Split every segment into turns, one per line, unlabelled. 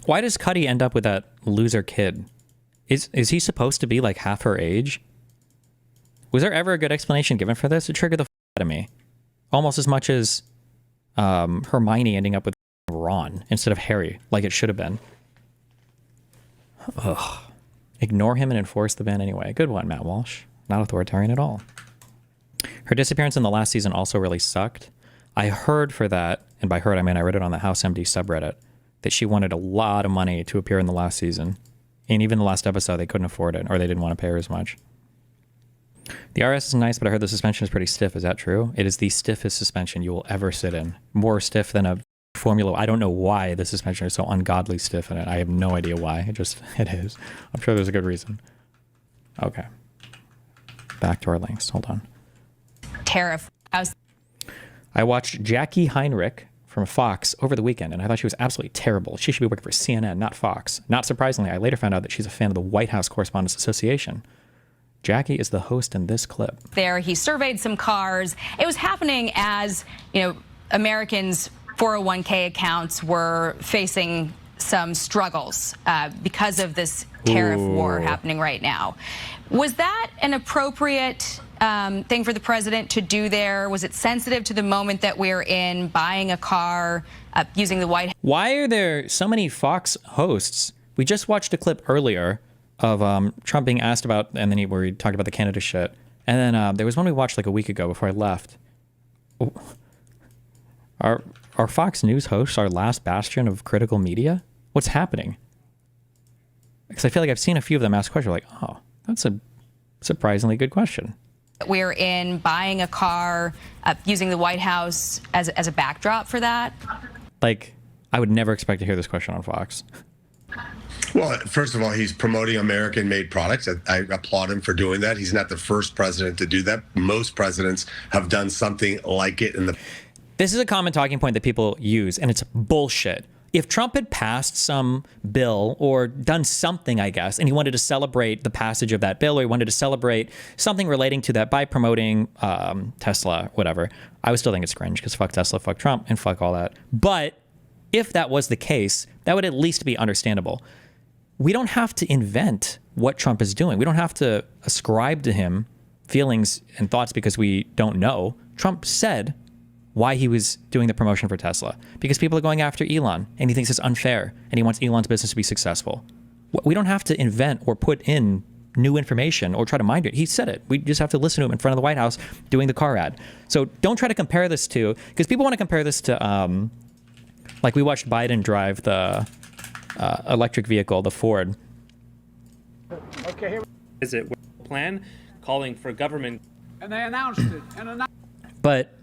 Why does Cuddy end up with that loser kid? Is he supposed to be like half her age? Was there ever a good explanation given for this? It triggered the out of me. Almost as much as Hermione ending up with Ron instead of Harry, like it should have been. Ugh. Ignore him and enforce the ban anyway. Good one, Matt Walsh. Not authoritarian at all. Her disappearance in the last season also really sucked. I heard for that, and by heard I mean I read it on the House MD subreddit, that she wanted a lot of money to appear in the last season. And even the last episode, they couldn't afford it, or they didn't want to pay her as much. The RS is nice, but I heard the suspension is pretty stiff. Is that true? It is the stiffest suspension you will ever sit in. More stiff than a formula. I don't know why the suspension is so ungodly stiff in it. I have no idea why. It is. I'm sure there's a good reason. Okay. Back to our links. Hold on.
Tariff.
I watched Jackie Heinrich from Fox over the weekend, and I thought she was absolutely terrible. She should be working for CNN, not Fox. Not surprisingly, I later found out that she's a fan of the White House Correspondents Association. Jackie is the host in this clip.
There, he surveyed some cars. It was happening as, Americans' 401k accounts were facing some struggles because of this tariff war happening right now. Was that an appropriate thing for the president to do there? Was it sensitive to the moment that we're in, buying a car, using the White House?
Why are there so many Fox hosts? We just watched a clip earlier of Trump being asked about, and then where he talked about the Canada shit. And then there was one we watched like a week ago before I left. Are Fox News hosts our last bastion of critical media? What's happening? Because I feel like I've seen a few of them ask questions like, oh, that's a surprisingly good question.
We're in buying a car, using the White House as a backdrop for that.
Like, I would never expect to hear this question on Fox.
Well, first of all, he's promoting American-made products. I applaud him for doing that. He's not the first president to do that. Most presidents have done something like it in the...
This is a common talking point that people use, and it's bullshit. If Trump had passed some bill or done something, I guess, and he wanted to celebrate the passage of that bill, or he wanted to celebrate something relating to that by promoting Tesla, whatever, I would still think it's cringe, because fuck Tesla, fuck Trump, and fuck all that. But if that was the case, that would at least be understandable. We don't have to invent what Trump is doing. We don't have to ascribe to him feelings and thoughts because we don't know. Trump said why he was doing the promotion for Tesla, because people are going after Elon and he thinks it's unfair and he wants Elon's business to be successful. We don't have to invent or put in new information or try to mind it. He said it. We just have to listen to him in front of the White House doing the car ad. So don't try to compare this to, because people want to compare this to, like we watched Biden drive the electric vehicle, the Ford.
Okay, here is it plan calling for government, and they announced it.
But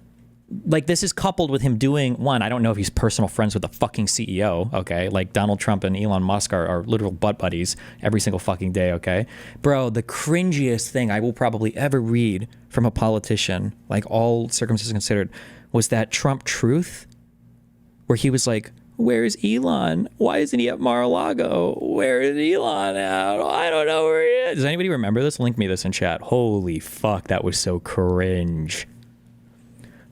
like this is coupled with him doing one. I don't know if he's personal friends with the fucking CEO. Okay, like Donald Trump and Elon Musk are literal butt buddies every single fucking day. Okay, bro, the cringiest thing I will probably ever read from a politician, like all circumstances considered, was that Trump truth, where he was like, where's Elon? Why isn't he at Mar-a-Lago? Where is Elon at? I don't know where he is. Does anybody remember this? Link me this in chat. Holy fuck, that was so cringe.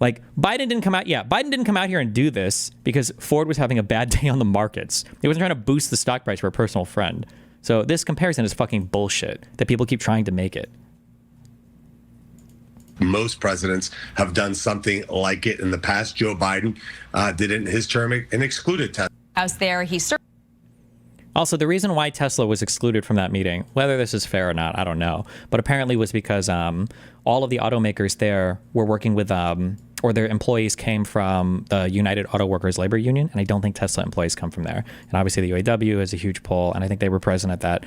Like, Biden didn't come out. Yeah, Biden didn't come out here and do this because Ford was having a bad day on the markets. He wasn't trying to boost the stock price for a personal friend. So this comparison is fucking bullshit that people keep trying to make it.
Most presidents have done something like it in the past. Joe Biden did it in his term and excluded Tesla.
Out there,
Also, the reason why Tesla was excluded from that meeting, whether this is fair or not, I don't know, but apparently was because all of the automakers there were working with, or their employees came from the United Auto Workers Labor Union, and I don't think Tesla employees come from there. And obviously the UAW is a huge pull, and I think they were present at that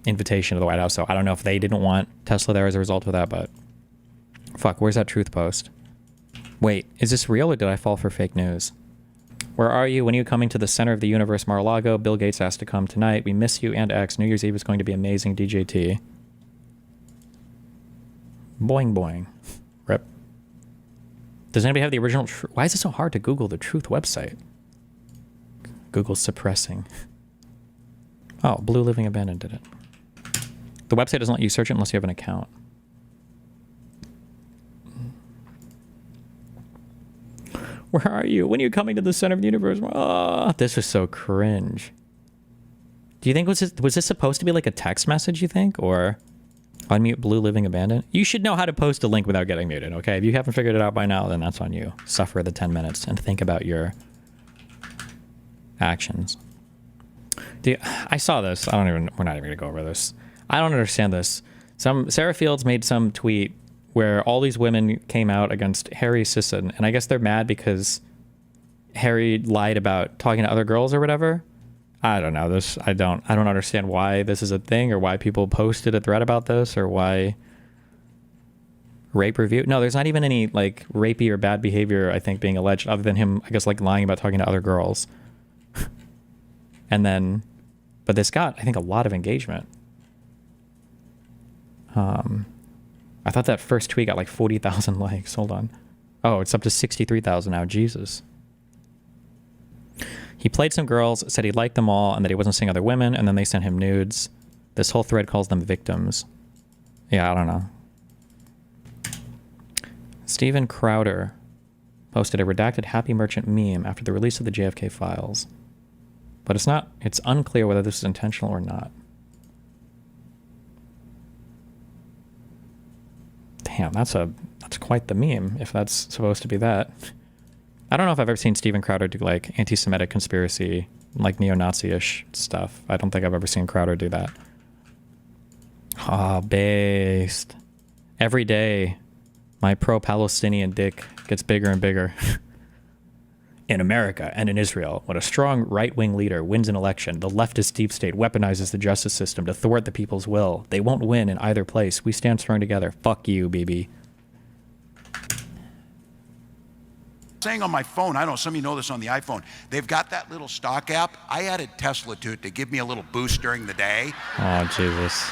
invitation to the White House, so I don't know if they didn't want Tesla there as a result of that, but fuck, where's that truth post? Wait, is this real or did I fall for fake news? Where are you? When are you coming to the center of the universe, Mar-a-Lago? Bill Gates asked to come tonight. We miss you and X. New Year's Eve is going to be amazing, DJT. Boing, boing. Rip. Does anybody have the original? Why is it so hard to Google the truth website? Google's suppressing. Oh, Blue Living Abandoned did it. The website doesn't let you search it unless you have an account. Where are you? When are you coming to the center of the universe? Oh, this is so cringe. Do you think was this supposed to be like a text message, you think? Or unmute Blue Living Abandoned? You should know how to post a link without getting muted, okay? If you haven't figured it out by now, then that's on you. Suffer the 10 minutes and think about your actions. I saw this. We're not even gonna go over this. I don't understand this. Sarah Fields made some tweet where all these women came out against Harry Sisson, and I guess they're mad because Harry lied about talking to other girls or whatever. I don't know this. I don't understand why this is a thing, or why people posted a thread about this, or why rape review. No, there's not even any like rapey or bad behavior, I think, being alleged, other than him, I guess, like lying about talking to other girls. And then, but this got, I think, a lot of engagement. I thought that first tweet got like 40,000 likes. Hold on. Oh, it's up to 63,000 now. Jesus. He played some girls, said he liked them all, and that he wasn't seeing other women, and then they sent him nudes. This whole thread calls them victims. Yeah, I don't know. Steven Crowder posted a redacted Happy Merchant meme after the release of the JFK files. But it's unclear whether this is intentional or not. Damn, that's quite the meme, if that's supposed to be that. I don't know if I've ever seen Steven Crowder do like anti-Semitic conspiracy, like neo-Nazi-ish stuff. I don't think I've ever seen Crowder do that. Ah, based. Every day, my pro-Palestinian dick gets bigger and bigger. In America and in Israel, when a strong right-wing leader wins an election, the leftist deep state weaponizes the justice system to thwart the people's will. They won't win in either place. We stand strong together. Fuck you, BB.
Saying on my phone, I don't know, some of you know this on the iPhone, they've got that little stock app. I added Tesla to it to give me a little boost during the day.
Oh, Jesus.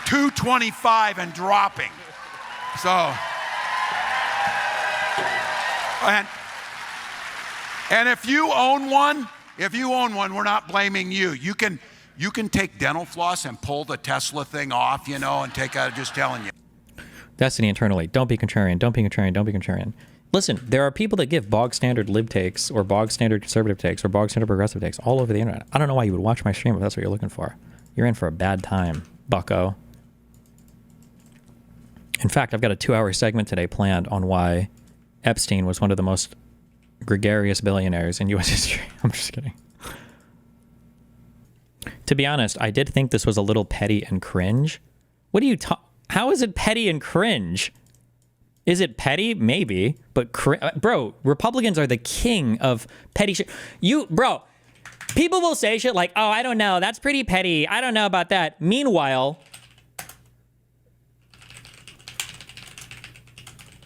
225 and dropping. So, and if you own one, we're not blaming you. You can take dental floss and pull the Tesla thing off, you know, and take out, just telling you.
Destiny internally. Don't be contrarian. Don't be contrarian. Don't be contrarian. Listen, there are people that give bog standard lib takes, or bog standard conservative takes, or bog standard progressive takes all over the internet. I don't know why you would watch my stream if that's what you're looking for. You're in for a bad time, bucko. In fact, I've got a 2-hour segment today planned on why Epstein was one of the most gregarious billionaires in U.S. history. I'm just kidding. To be honest, I did think this was a little petty and cringe. What do you how is it petty and cringe? Is it petty? Maybe. But, bro, Republicans are the king of petty shit. Bro, people will say shit like, oh, I don't know. That's pretty petty. I don't know about that. Meanwhile,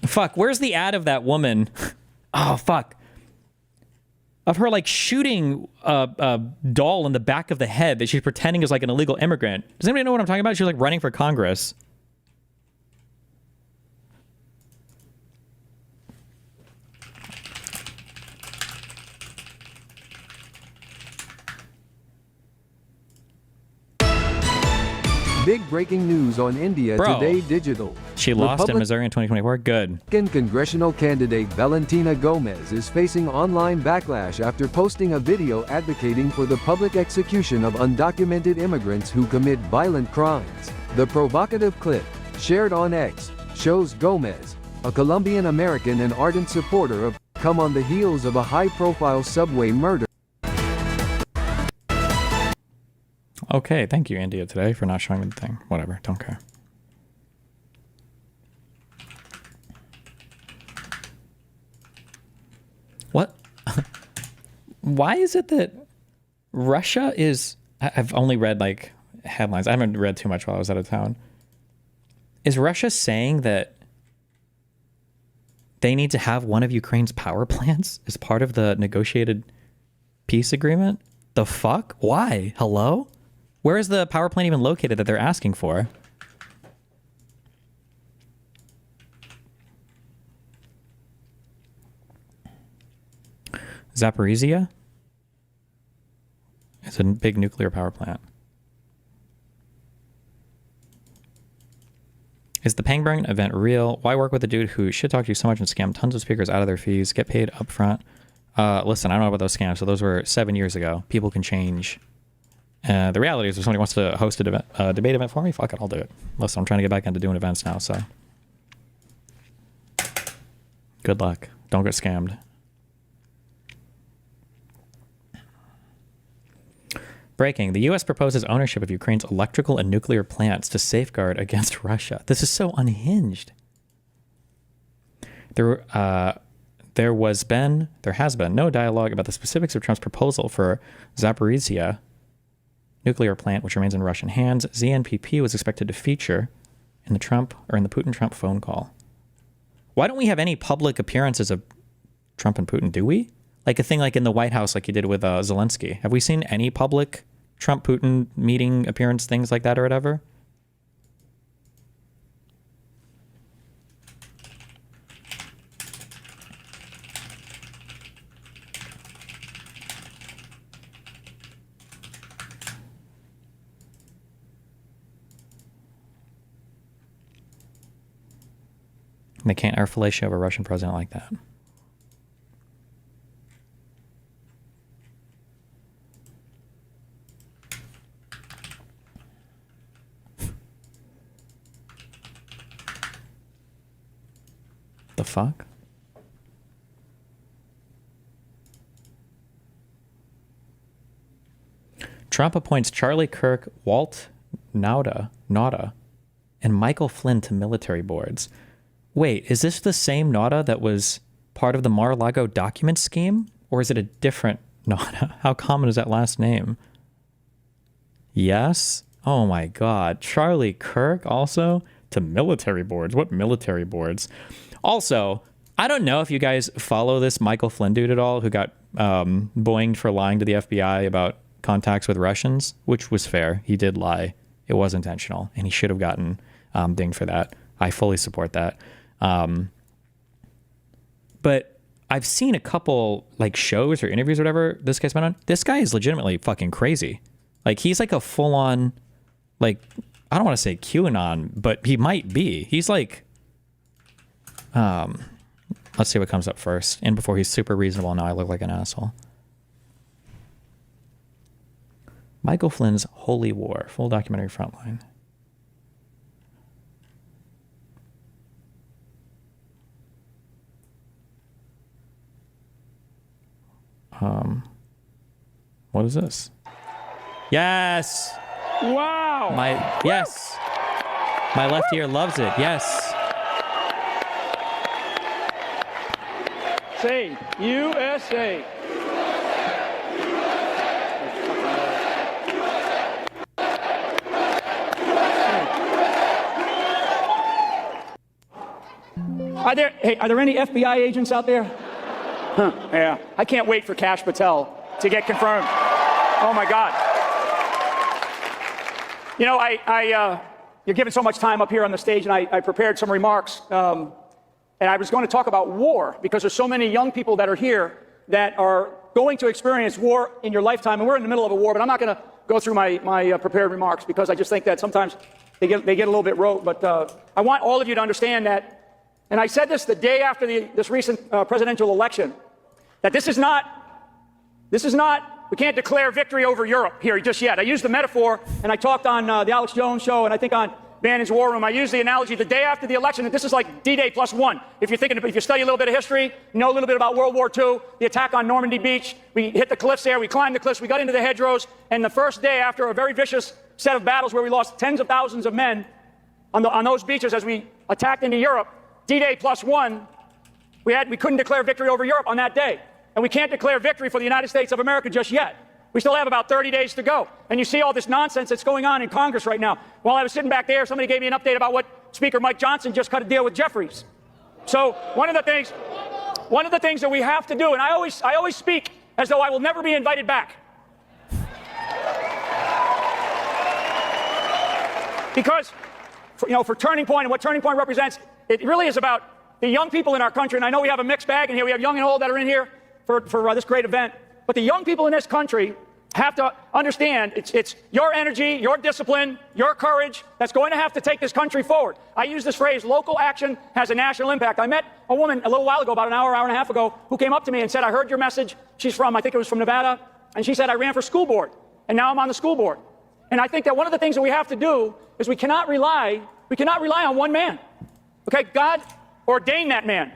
fuck, where's the ad of that woman? Oh, fuck. Of her, like, shooting a doll in the back of the head that she's pretending is, like, an illegal immigrant. Does anybody know what I'm talking about? She's, like, running for Congress.
Big breaking news on India Today Digital.
She lost in Missouri in 2024. Good.
Republican congressional candidate Valentina Gomez is facing online backlash after posting a video advocating for the public execution of undocumented immigrants who commit violent crimes. The provocative clip, shared on X, shows Gomez, a Colombian American and ardent supporter of, come on the heels of a high-profile subway murder.
Okay, thank you, India Today, for not showing me the thing. Whatever, don't care. What? Why is it that Russia is... I've only read, like, headlines. I haven't read too much while I was out of town. Is Russia saying that they need to have one of Ukraine's power plants as part of the negotiated peace agreement? The fuck? Why? Hello? Where is the power plant even located that they're asking for? Zaporizhia? It's a big nuclear power plant. Is the Pangburn event real? Why work with a dude who shit talked you so much and scammed tons of speakers out of their fees? Get paid up front? Listen, I don't know about those scams. So those were 7 years ago. People can change. The reality is if somebody wants to host a debate event for me, fuck it, I'll do it. Listen, I'm trying to get back into doing events now, so good luck. Don't get scammed. Breaking. The U.S. proposes ownership of Ukraine's electrical and nuclear plants to safeguard against Russia. This is so unhinged. There has been no dialogue about the specifics of Trump's proposal for Zaporizhia nuclear plant, which remains in Russian hands. ZNPP was expected to feature in the Putin-Trump phone call. Why don't we have any public appearances of Trump and Putin? Do we? Like a thing like in the White House, like you did with Zelensky. Have we seen any public Trump-Putin meeting appearance, things like that or whatever? They can't air fellatio of a Russian president like that. The fuck? Trump appoints Charlie Kirk, Walt Nauta, and Michael Flynn to military boards. Wait, is this the same Nauta that was part of the Mar-a-Lago document scheme? Or is it a different Nauta? How common is that last name? Yes? Oh my God. Charlie Kirk also to military boards. What military boards? Also, I don't know if you guys follow this Michael Flynn dude at all, who got boinged for lying to the FBI about contacts with Russians, which was fair. He did lie. It was intentional, and he should have gotten dinged for that. I fully support that. But I've seen a couple like shows or interviews or whatever this guy's been on. This guy is legitimately fucking crazy. Like he's like a full on, like, I don't want to say QAnon, but he might be. He's like, let's see what comes up first. And before he's super reasonable, now I look like an asshole. Michael Flynn's Holy War, full documentary Frontline. What is this? Yes.
Wow.
Yes. My left ear loves it. Yes.
Say USA. Are there any FBI agents out there? Huh, yeah. I can't wait for Kash Patel to get confirmed. Oh my God. You know, you're given so much time up here on the stage, and I prepared some remarks, and I was going to talk about war, because there's so many young people that are here that are going to experience war in your lifetime, and we're in the middle of a war, but I'm not going to go through my prepared remarks, because I just think that sometimes they get a little bit rote, but I want all of you to understand that, and I said this the day after this recent presidential election, that this is not, we can't declare victory over Europe here just yet. I used the metaphor, and I talked on the Alex Jones show, and I think on Bannon's War Room, I used the analogy the day after the election that this is like D-Day +1. If you study a little bit of history, you know a little bit about World War II, the attack on Normandy Beach, we hit the cliffs there, we climbed the cliffs, we got into the hedgerows, and the first day after a very vicious set of battles where we lost tens of thousands of men on those beaches as we attacked into Europe, D-Day +1, we couldn't declare victory over Europe on that day. And we can't declare victory for the United States of America just yet. We still have about 30 days to go. And you see all this nonsense that's going on in Congress right now. While I was sitting back there, somebody gave me an update about what Speaker Mike Johnson just cut a deal with Jeffries. So one of the things that we have to do, and I always speak as though I will never be invited back. Because, for Turning Point and what Turning Point represents, it really is about the young people in our country. And I know we have a mixed bag in here. We have young and old that are in here for this great event. But the young people in this country have to understand it's your energy, your discipline, your courage that's going to have to take this country forward. I use this phrase, local action has a national impact. I met a woman a little while ago, about an hour and a half ago, who came up to me and said, I heard your message. She's from, I think it was from Nevada. And she said, I ran for school board. and now I'm on the school board. And I think that one of the things that we have to do is we cannot rely on one man. Okay, God ordained that man.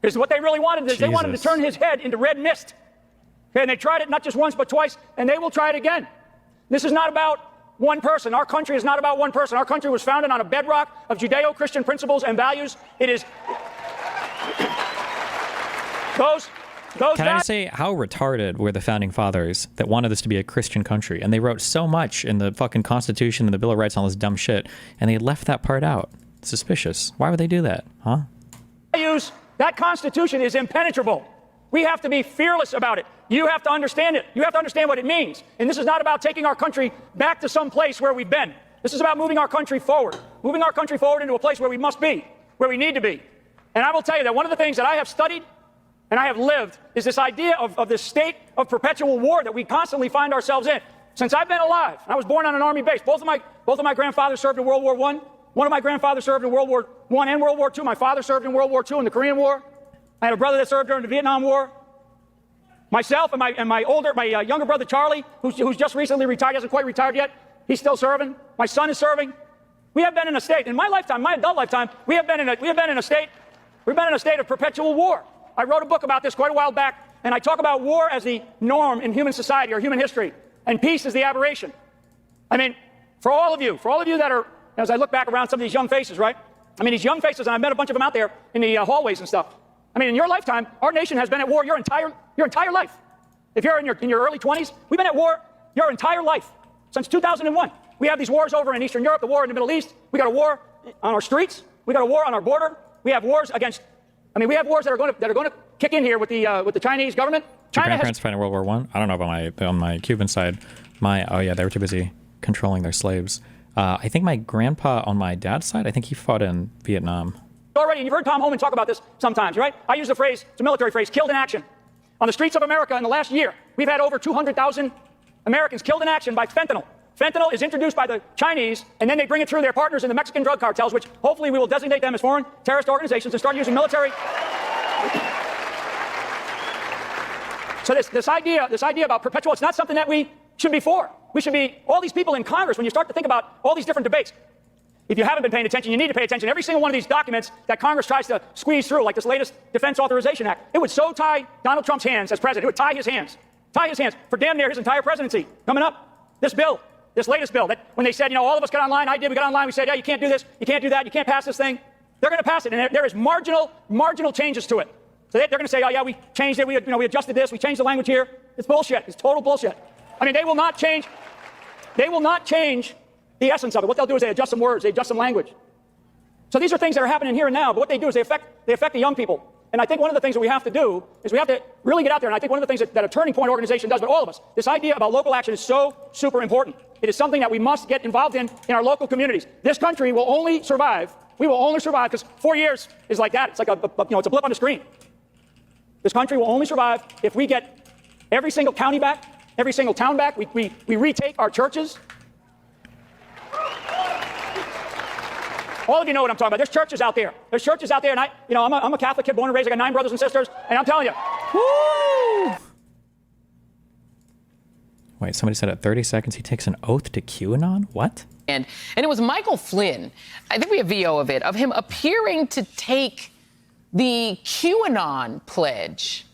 Because what they really wanted is they wanted to turn his head into red mist. Okay, and they tried it not just once but twice, and they will try it again. This is not about one person. Our country is not about one person. Our country was founded on a bedrock of Judeo-Christian principles and values. It is
Can I say how retarded were the founding fathers that wanted this to be a Christian country? And they wrote so much in the fucking Constitution and the Bill of Rights and all this dumb shit, and they left that part out. Suspicious. Why would they do that, huh?
That Constitution is impenetrable. We have to be fearless about it. You have to understand it. You have to understand what it means. And this is not about taking our country back to some place where we've been. This is about moving our country forward into a place where we must be, where we need to be. And I will tell you that one of the things that I have studied and I have lived is this idea of this state of perpetual war that we constantly find ourselves in. Since I've been alive, I was born on an army base. Both of my grandfathers served in World War I. One of my grandfathers served in World War I and World War II. My father served in World War II and the Korean War. I had a brother that served during the Vietnam War. Myself and my younger brother Charlie, who's just recently retired, hasn't quite retired yet. He's still serving. My son is serving. We have been in a state, in my lifetime, my adult lifetime, we have been in a state of perpetual war. I wrote a book about this quite a while back, and I talk about war as the norm in human society or human history, and peace is the aberration. I mean, for all of you that are, as I look back around some of these young faces, right? I mean, these young faces, and I've met a bunch of them out there in the hallways and stuff. I mean, in your lifetime, our nation has been at war your entire life. If you're in your early 20s, we've been at war your entire life since 2001. We have these wars over in Eastern Europe, the war in the Middle East. We got a war on our streets. We got a war on our border. We have wars against. I mean, we have wars that are going to kick in here with the Chinese government.
Your grandparents fighting World War I? I don't know about on my Cuban side. They were too busy controlling their slaves. I think my grandpa on my dad's side, I think he fought in Vietnam.
Already, and you've heard Tom Homan talk about this sometimes, right? I use the phrase, it's a military phrase, killed in action. On the streets of America in the last year, we've had over 200,000 Americans killed in action by fentanyl. Fentanyl is introduced by the Chinese, and then they bring it through their partners in the Mexican drug cartels, which hopefully we will designate them as foreign terrorist organizations and start using military. So this idea about perpetual, it's not something that we should be for. We should be, all these people in Congress, when you start to think about all these different debates, if you haven't been paying attention, you need to pay attention. Every single one of these documents that Congress tries to squeeze through, like this latest Defense Authorization Act, it would so tie Donald Trump's hands as president. It would tie his hands for damn near his entire presidency. Coming up, this latest bill, that when they said, all of us got online, we got online, we said, yeah, you can't do this, you can't do that, you can't pass this thing. They're going to pass it, and there is marginal changes to it. So they're going to say, oh yeah, we changed it, we adjusted this, we changed the language here. It's bullshit. It's total bullshit. I mean, they will not change the essence of it. What they'll do is they adjust some words, they adjust some language. So these are things that are happening here and now, but what they do is they affect the young people. And I think one of the things that we have to do is we have to really get out there, and I think one of the things that a Turning Point organization does, but all of us, this idea about local action is so super important. It is something that we must get involved in our local communities. This country will only survive, because 4 years is like that. It's like it's a blip on the screen. This country will only survive if we get every single county back, every single town back. We retake our churches. All of you know what I'm talking about. There's churches out there. And I'm a Catholic kid, born and raised. I got 9 brothers and sisters, and I'm telling you, woo!
Wait, somebody said at 30 seconds he takes an oath to QAnon? What?
And it was Michael Flynn. I think we have video of it, of him appearing to take the QAnon pledge.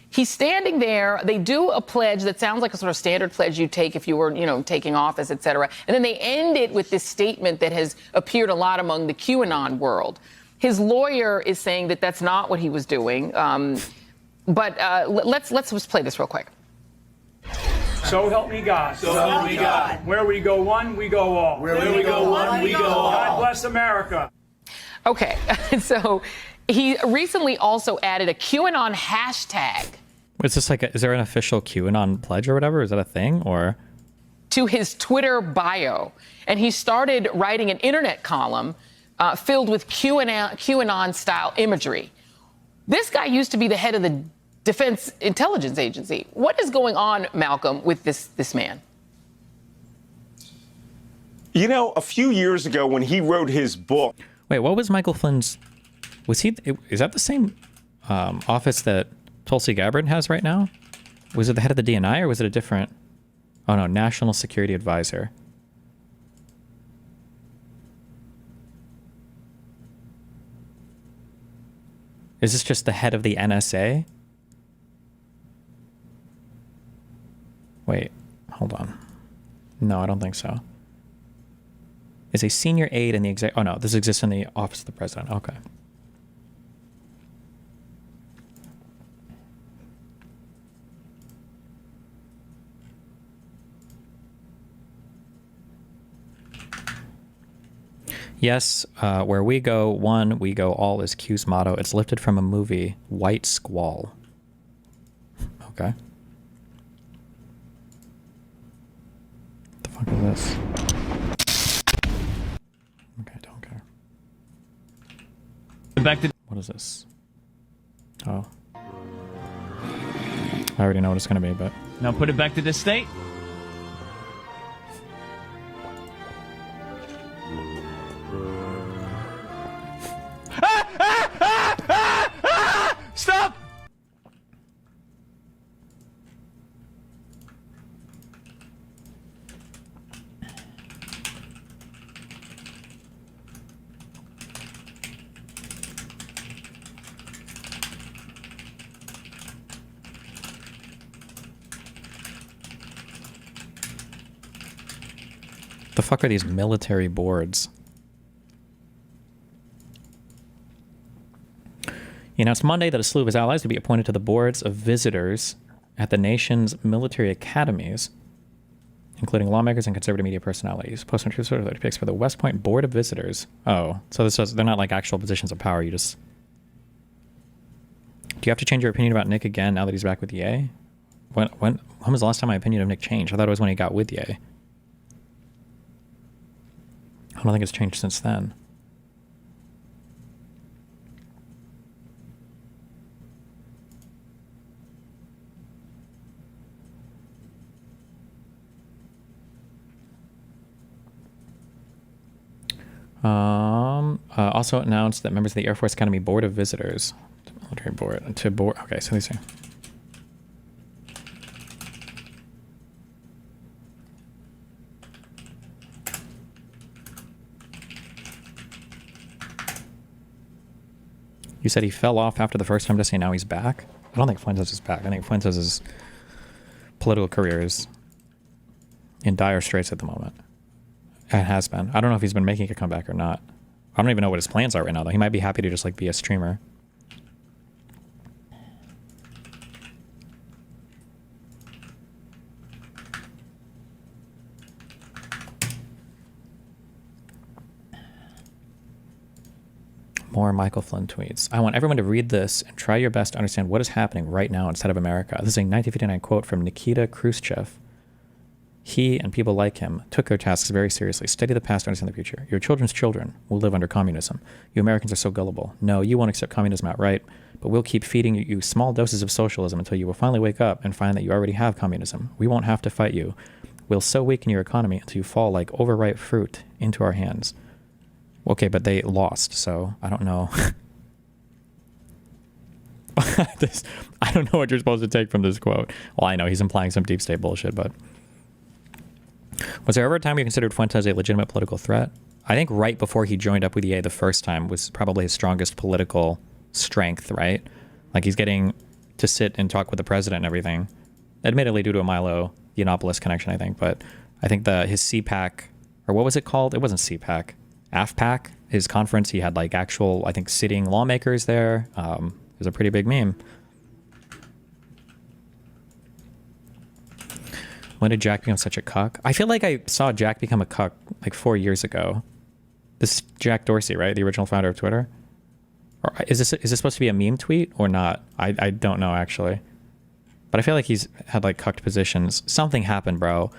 He's standing there. They do a pledge that sounds like a sort of standard pledge you take if you were, taking office, et cetera. And then they end it with this statement that has appeared a lot among the QAnon world. His lawyer is saying that that's not what he was doing. But let's just play this real quick.
So help me God.
So help me God.
Where we go one, we go all.
Where we go one, we go all.
God bless America.
Okay, so he recently also added a QAnon hashtag.
Is this is there an official QAnon pledge or whatever? Is that a thing or?
To his Twitter bio. And he started writing an internet column filled with QAnon style imagery. This guy used to be the head of the Defense Intelligence Agency. What is going on, Malcolm, with this man?
A few years ago when he wrote his book.
Wait, what was Michael Flynn's? Is that the same office that Tulsi Gabbard has right now? Was it the head of the DNI or was it a different? Oh no, National Security Advisor. Is this just the head of the NSA? Wait, hold on. No, I don't think so. Is a senior aide in the exec... Oh no, this exists in the Office of the President. Okay. Yes, where we go, one, we go all is Q's motto. It's lifted from a movie, White Squall. Okay. What the fuck is this? Okay, don't care.
Back to
what is this? Oh. I already know what it's going to be, but...
Now put it back to the state. Stop!
The fuck are these military boards? He announced Monday that a slew of his allies would be appointed to the boards of visitors at the nation's military academies, including lawmakers and conservative media personalities. Post-on truth sort of picks for the West Point Board of Visitors. Oh, so this is, they're not like actual positions of power. You just... Do you have to change your opinion about Nick again now that he's back with Ye? When was the last time my opinion of Nick changed? I thought it was when he got with Ye. I don't think it's changed since then. Also announced that members of the Air Force Academy Board of Visitors, military board, to board. Okay, so these are. You said he fell off after the first time to say now he's back? I don't think Fuentes is back. I think Fuentes' political career is in dire straits at the moment. It has been. I don't know if he's been making a comeback or not. I don't even know what his plans are right now, though. He might be happy to just, like, be a streamer. More Michael Flynn tweets. I want everyone to read this and try your best to understand what is happening right now inside of America. This is a 1959 quote from Nikita Khrushchev. He and people like him took their tasks very seriously. Study the past to understand the future. Your children's children will live under communism. You Americans are so gullible. No, you won't accept communism outright, but we'll keep feeding you small doses of socialism until you will finally wake up and find that you already have communism. We won't have to fight you. We'll so weaken your economy until you fall like overripe fruit into our hands. Okay, but they lost, so I don't know. I don't know what you're supposed to take from this quote. Well, I know he's implying some deep state bullshit, but... Was there ever a time you considered Fuentes a legitimate political threat? I think right before he joined up with EA the first time was probably his strongest political strength, right? Like he's getting to sit and talk with the president and everything. Admittedly due to a Milo Yiannopoulos connection, I think. But I think his CPAC, or what was it called? It wasn't CPAC. AFPAC, his conference, he had like actual, I think, sitting lawmakers there. It was a pretty big meme. When did Jack become such a cuck? I feel like I saw Jack become a cuck like 4 years ago. This is Jack Dorsey, right? The original founder of Twitter? Or is this supposed to be a meme tweet or not? I don't know, actually. But I feel like he's had like cucked positions. Something happened, bro.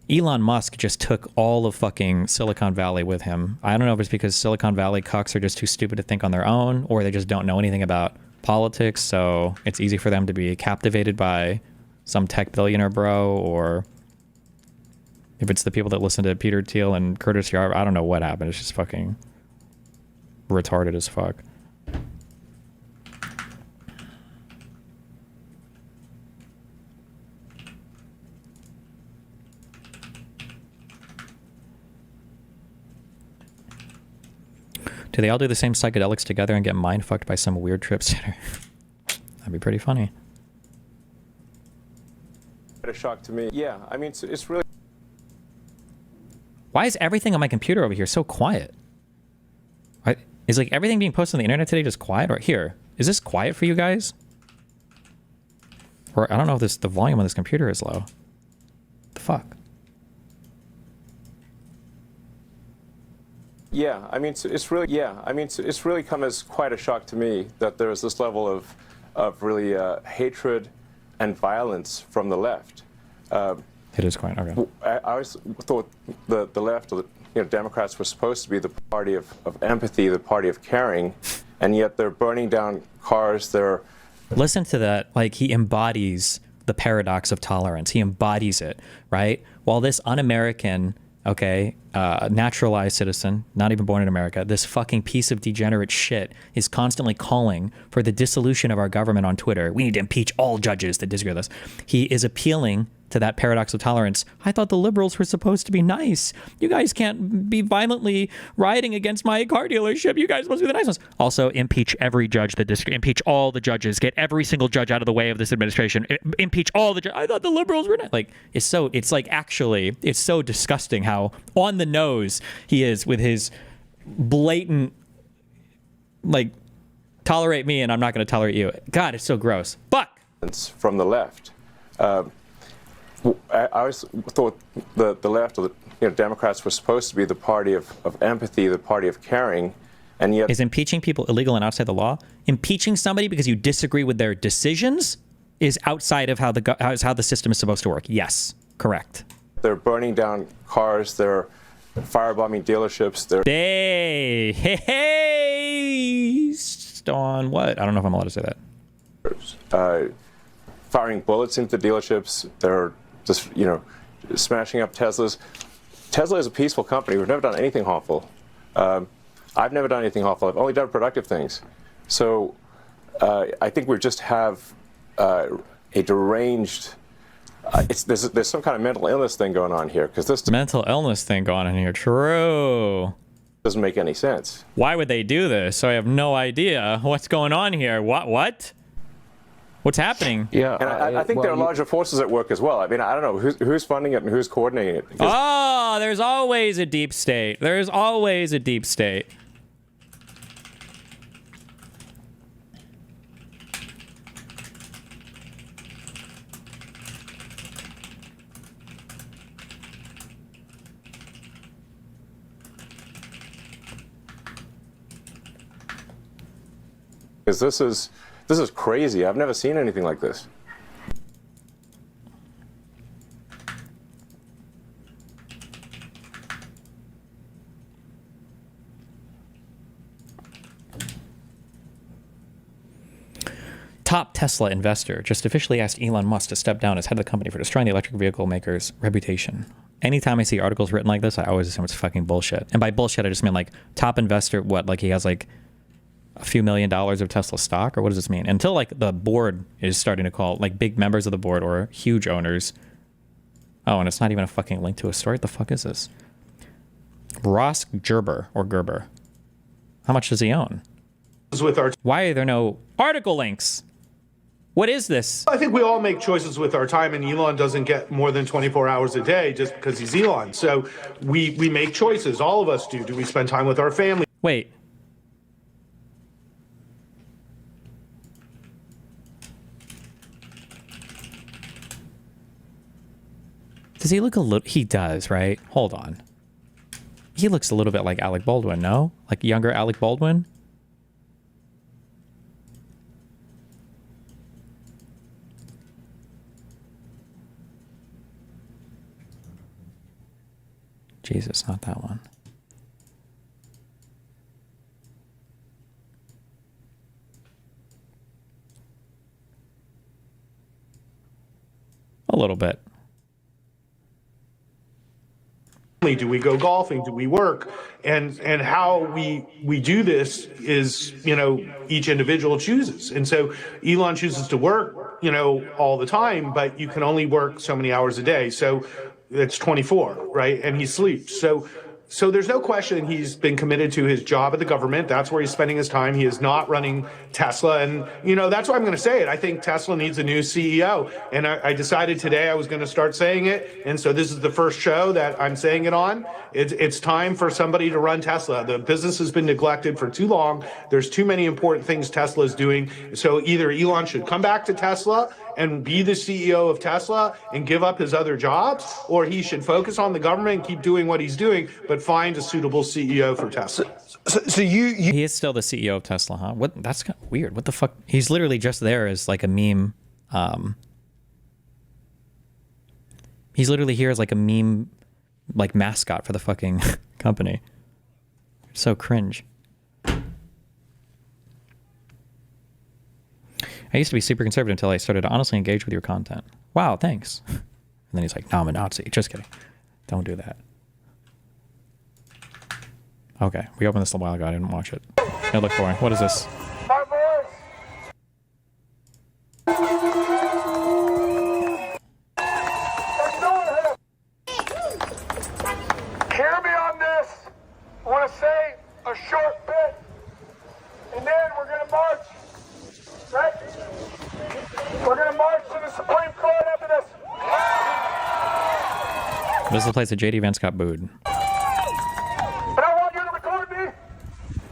Elon Musk just took all of fucking Silicon Valley with him. I don't know if it's because Silicon Valley cucks are just too stupid to think on their own, or they just don't know anything about politics, so it's easy for them to be captivated by some tech billionaire bro, or if it's the people that listen to Peter Thiel and Curtis Yarv, I don't know what happened. It's just fucking retarded as fuck. Do they all do the same psychedelics together and get mind fucked by some weird trip sitter? That'd be pretty funny.
A shock to me. Yeah, I mean, it's really...
Why is everything on my computer over here so quiet? Is like everything being posted on the internet today just quiet? Or here, is this quiet for you guys? Or I don't know if the volume on this computer is low. The fuck?
Yeah, I mean, it's really... Yeah, I mean, it's really come as quite a shock to me that there's this level of really hatred and violence from the left.
It is quite, okay.
I always thought the left, or Democrats were supposed to be the party of empathy, the party of caring, and yet they're burning down cars, they're...
Listen to that, like he embodies the paradox of tolerance. He embodies it, right? While this un-American, okay, naturalized citizen, not even born in America, this fucking piece of degenerate shit is constantly calling for the dissolution of our government on Twitter. We need to impeach all judges that disagree with us. He is appealing to that paradox of tolerance. I thought the liberals were supposed to be nice. You guys can't be violently rioting against my car dealership. You guys must be the nice ones. Also, impeach every judge that disagree. Impeach all the judges. Get every single judge out of the way of this administration. Impeach all the judges. I thought the liberals were nice. Like, it's like actually, it's so disgusting how on the nose he is with his blatant, like, tolerate me and I'm not going to tolerate you. God, it's so gross. Fuck.
From the left. I always thought the left, or Democrats were supposed to be the party of empathy, the party of caring, and yet...
Is impeaching people illegal and outside the law? Impeaching somebody because you disagree with their decisions is outside of how the system is supposed to work. Yes, correct.
They're burning down cars, they're firebombing dealerships, they're...
Hey, on what? I don't know if I'm allowed to say
that. Firing bullets into dealerships, they're just, smashing up Teslas. Tesla is a peaceful company. We've never done anything harmful. I've never done anything harmful. I've only done productive things. So I think we just have a deranged... there's some kind of mental illness thing going on here, because this...
Mental illness thing going on here. True.
Doesn't make any sense.
Why would they do this? So I have no idea what's going on here. What? What's happening?
Yeah, and I think there are larger forces at work as well. I mean, I don't know who's funding it and who's coordinating it.
Oh, there's always a deep state. There's always a deep state.
Because this is crazy. I've never seen anything like this.
Top Tesla investor just officially asked Elon Musk to step down as head of the company for destroying the electric vehicle maker's reputation. Anytime I see articles written like this, I always assume it's fucking bullshit. And by bullshit, I just mean like top investor, what? Like he has like a few $1 million of Tesla stock, or what does this mean? Until like the board is starting to call, like big members of the board or huge owners. Oh, and it's not even a fucking link to a story. What the fuck is this? Ross Gerber or Gerber. How much does he own? Why are there no article links? What is this?
I think we all make choices with our time, and Elon doesn't get more than 24 hours a day just because he's Elon. So we make choices. All of us do. Do we spend time with our family?
Wait. Does he look a little... He does, right? Hold on. He looks a little bit like Alec Baldwin, no? Like younger Alec Baldwin? Jesus, not that one. A little bit.
Do we go golfing? Do we work? And how we do this is, each individual chooses. And so Elon chooses to work, all the time, but you can only work so many hours a day. So it's 24, right? And he sleeps. So So there's no question he's been committed to his job at the government. That's where he's spending his time. He is not running Tesla. And, that's why I'm going to say it. I think Tesla needs a new CEO. And I decided today I was going to start saying it. And so this is the first show that I'm saying it on. It's time for somebody to run Tesla. The business has been neglected for too long. There's too many important things Tesla is doing. So either Elon should come back to Tesla and be the CEO of Tesla and give up his other jobs, or he should focus on the government and keep doing what he's doing, but find a suitable CEO for Tesla.
So
he is still the CEO of Tesla, huh? What? That's kind of weird. What the fuck? He's literally just there as like a meme. He's literally here as like a meme, like mascot for the fucking company. So cringe. I used to be super conservative until I started to honestly engage with your content. Wow, thanks. And then he's like, no, I'm a Nazi. Just kidding. Don't do that. Okay, we opened this a while ago. I didn't watch it. It looked boring. What is this?
My voice. Hear me on this. I want to say a short bit, and then we're going to march. Right? We're going to march to the Supreme Court after this.
This is the place that JD Vance got booed.
And I want you to record me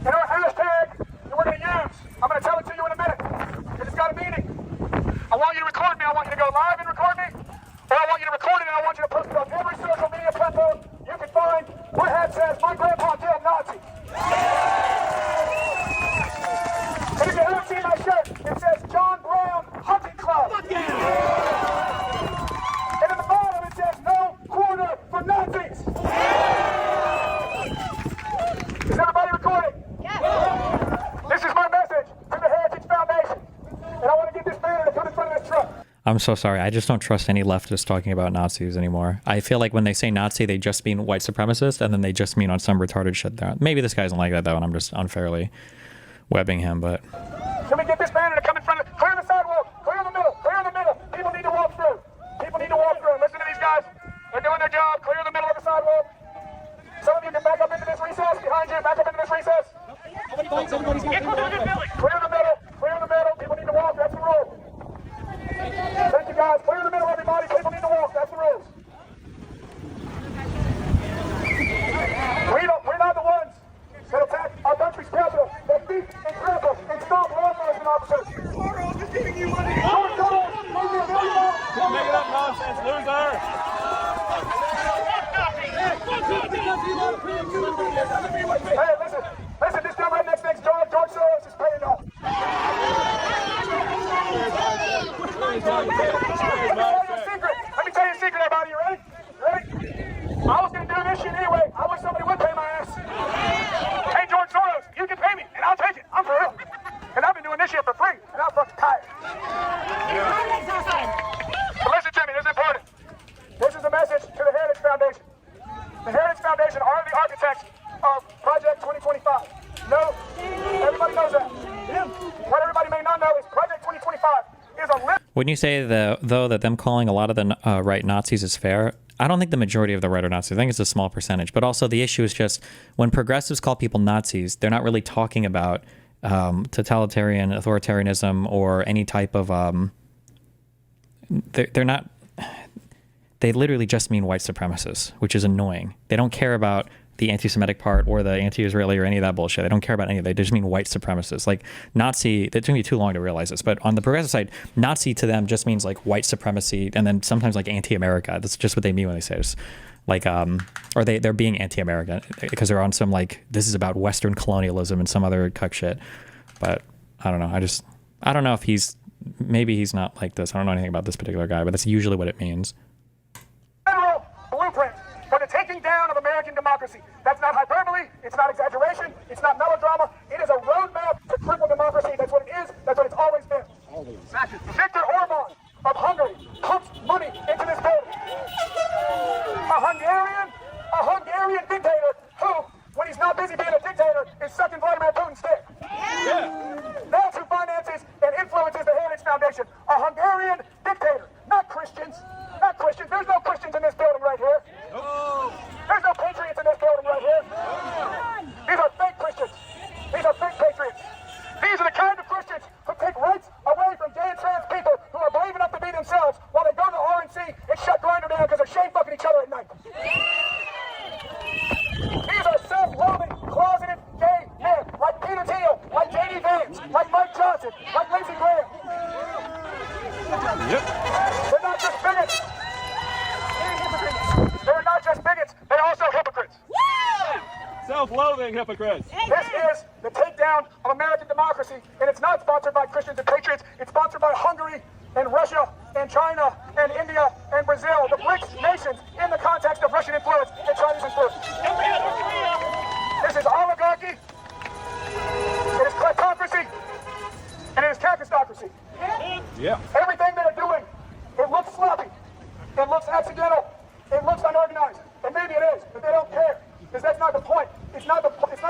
in our hashtag that we're going to use. I'm going to tell it to you in a minute, because it's got a meaning. I want you to record me. I want you to go live and record me. Or I want you to record it and I want you to post it on every social media platform you can find. My hat says, my grandpa killed Nazis. And if you haven't seen my shirt, it says John Brown Hunting Club. And at the bottom it says no quarter for Nazis. Is everybody recording? Yes. This is my message to the Heritage Foundation. And I want to get this banner to come in front of this truck.
I'm so sorry. I just don't trust any leftists talking about Nazis anymore. I feel like when they say Nazi, they just mean white supremacist, and then they just mean on some retarded shit there. Maybe this guy isn't like that, though, and I'm just unfairly webbing him, but...
Can we get this banner to come in front of... Clear the sidewalk. Clear the middle. Clear the middle. People need to walk through. People need to walk through. Listen to these guys. They're doing their job. Clear the middle of the sidewalk. Some of you can back up into this recess. Behind you, back up into this recess. Clear the middle. Clear the middle. People need to walk. That's the rule. Thank you, guys. Clear the middle, everybody. People need to walk. That's the rules. We're not the ones that attack our country's capital, that beat and cripple and stop law enforcement officers. Soros is giving you money. George Soros is making $1 million.
Don't make it up nonsense, loser.
Hey, listen, this guy right next to George Soros is paying off. Let me tell you a secret, everybody. You ready? I was going to do this shit anyway. I wish somebody would pay my ass. Hey, George Soros, you can pay me, and I'll take it. I'm for real. And I've been doing this shit for free, and I'm fucking tired. But listen to me, this is important. This is a message to the Heritage Foundation. The Heritage Foundation are the architects of Project 2025. No, everybody knows that. What everybody may not know is Project 2025 is a list.
Wouldn't you say, though, that them calling a lot of the right Nazis is fair? I don't think the majority of the right are Nazis. I think it's a small percentage. But also the issue is just when progressives call people Nazis, they're not really talking about totalitarian authoritarianism or any type of... They're not... They literally just mean white supremacists, which is annoying. They don't care about the anti-Semitic part or the anti-Israeli or any of that bullshit. They don't care about any of that. They just mean white supremacists. Like Nazi, it took me too long to realize this, but on the progressive side, Nazi to them just means like white supremacy and then sometimes like anti-America. That's just what they mean when they say it. Like, or they're being anti-American because they're on some like, this is about Western colonialism and some other cuck shit. But I don't know. I don't know if maybe he's not like this. I don't know anything about this particular guy, but that's usually what it means.
Federal blueprint for the taking down of American democracy. That's not hyperbole. It's not exaggeration. It's not melodrama. It is a roadmap to cripple democracy. That's what it is. That's what it's always been. Viktor Orban of Hungary pumps money into this building. A Hungarian dictator who, when he's not busy being a dictator, is sucking Vladimir Putin's dick. That's who finances and influences the Heritage Foundation. A Hungarian dictator, not Christians. Not Christians. There's no Christians in this building right here. There's no patriots in this building right here. shut Grindr down because they're shame fucking each other at night. These are self-loathing, closeted gay men, like Peter Thiel, like J.D. Vance, like Mike Johnson, like Lindsey Graham. Yep. They're not just bigots. They're not just bigots, they're also hypocrites.
Self-loathing hypocrites.
This is the takedown of American democracy, and it's not sponsored by Christians and patriots. It's sponsored by Hungary and Russia and China and India and Brazil, the BRICS nations in the context of Russian influence and Chinese influence. This is oligarchy, it is kleptocracy, and it is capistocracy.
Yeah.
Everything they're doing, it looks sloppy, it looks accidental, it looks unorganized, and maybe it is, but they don't care, because that's not the point. It's not the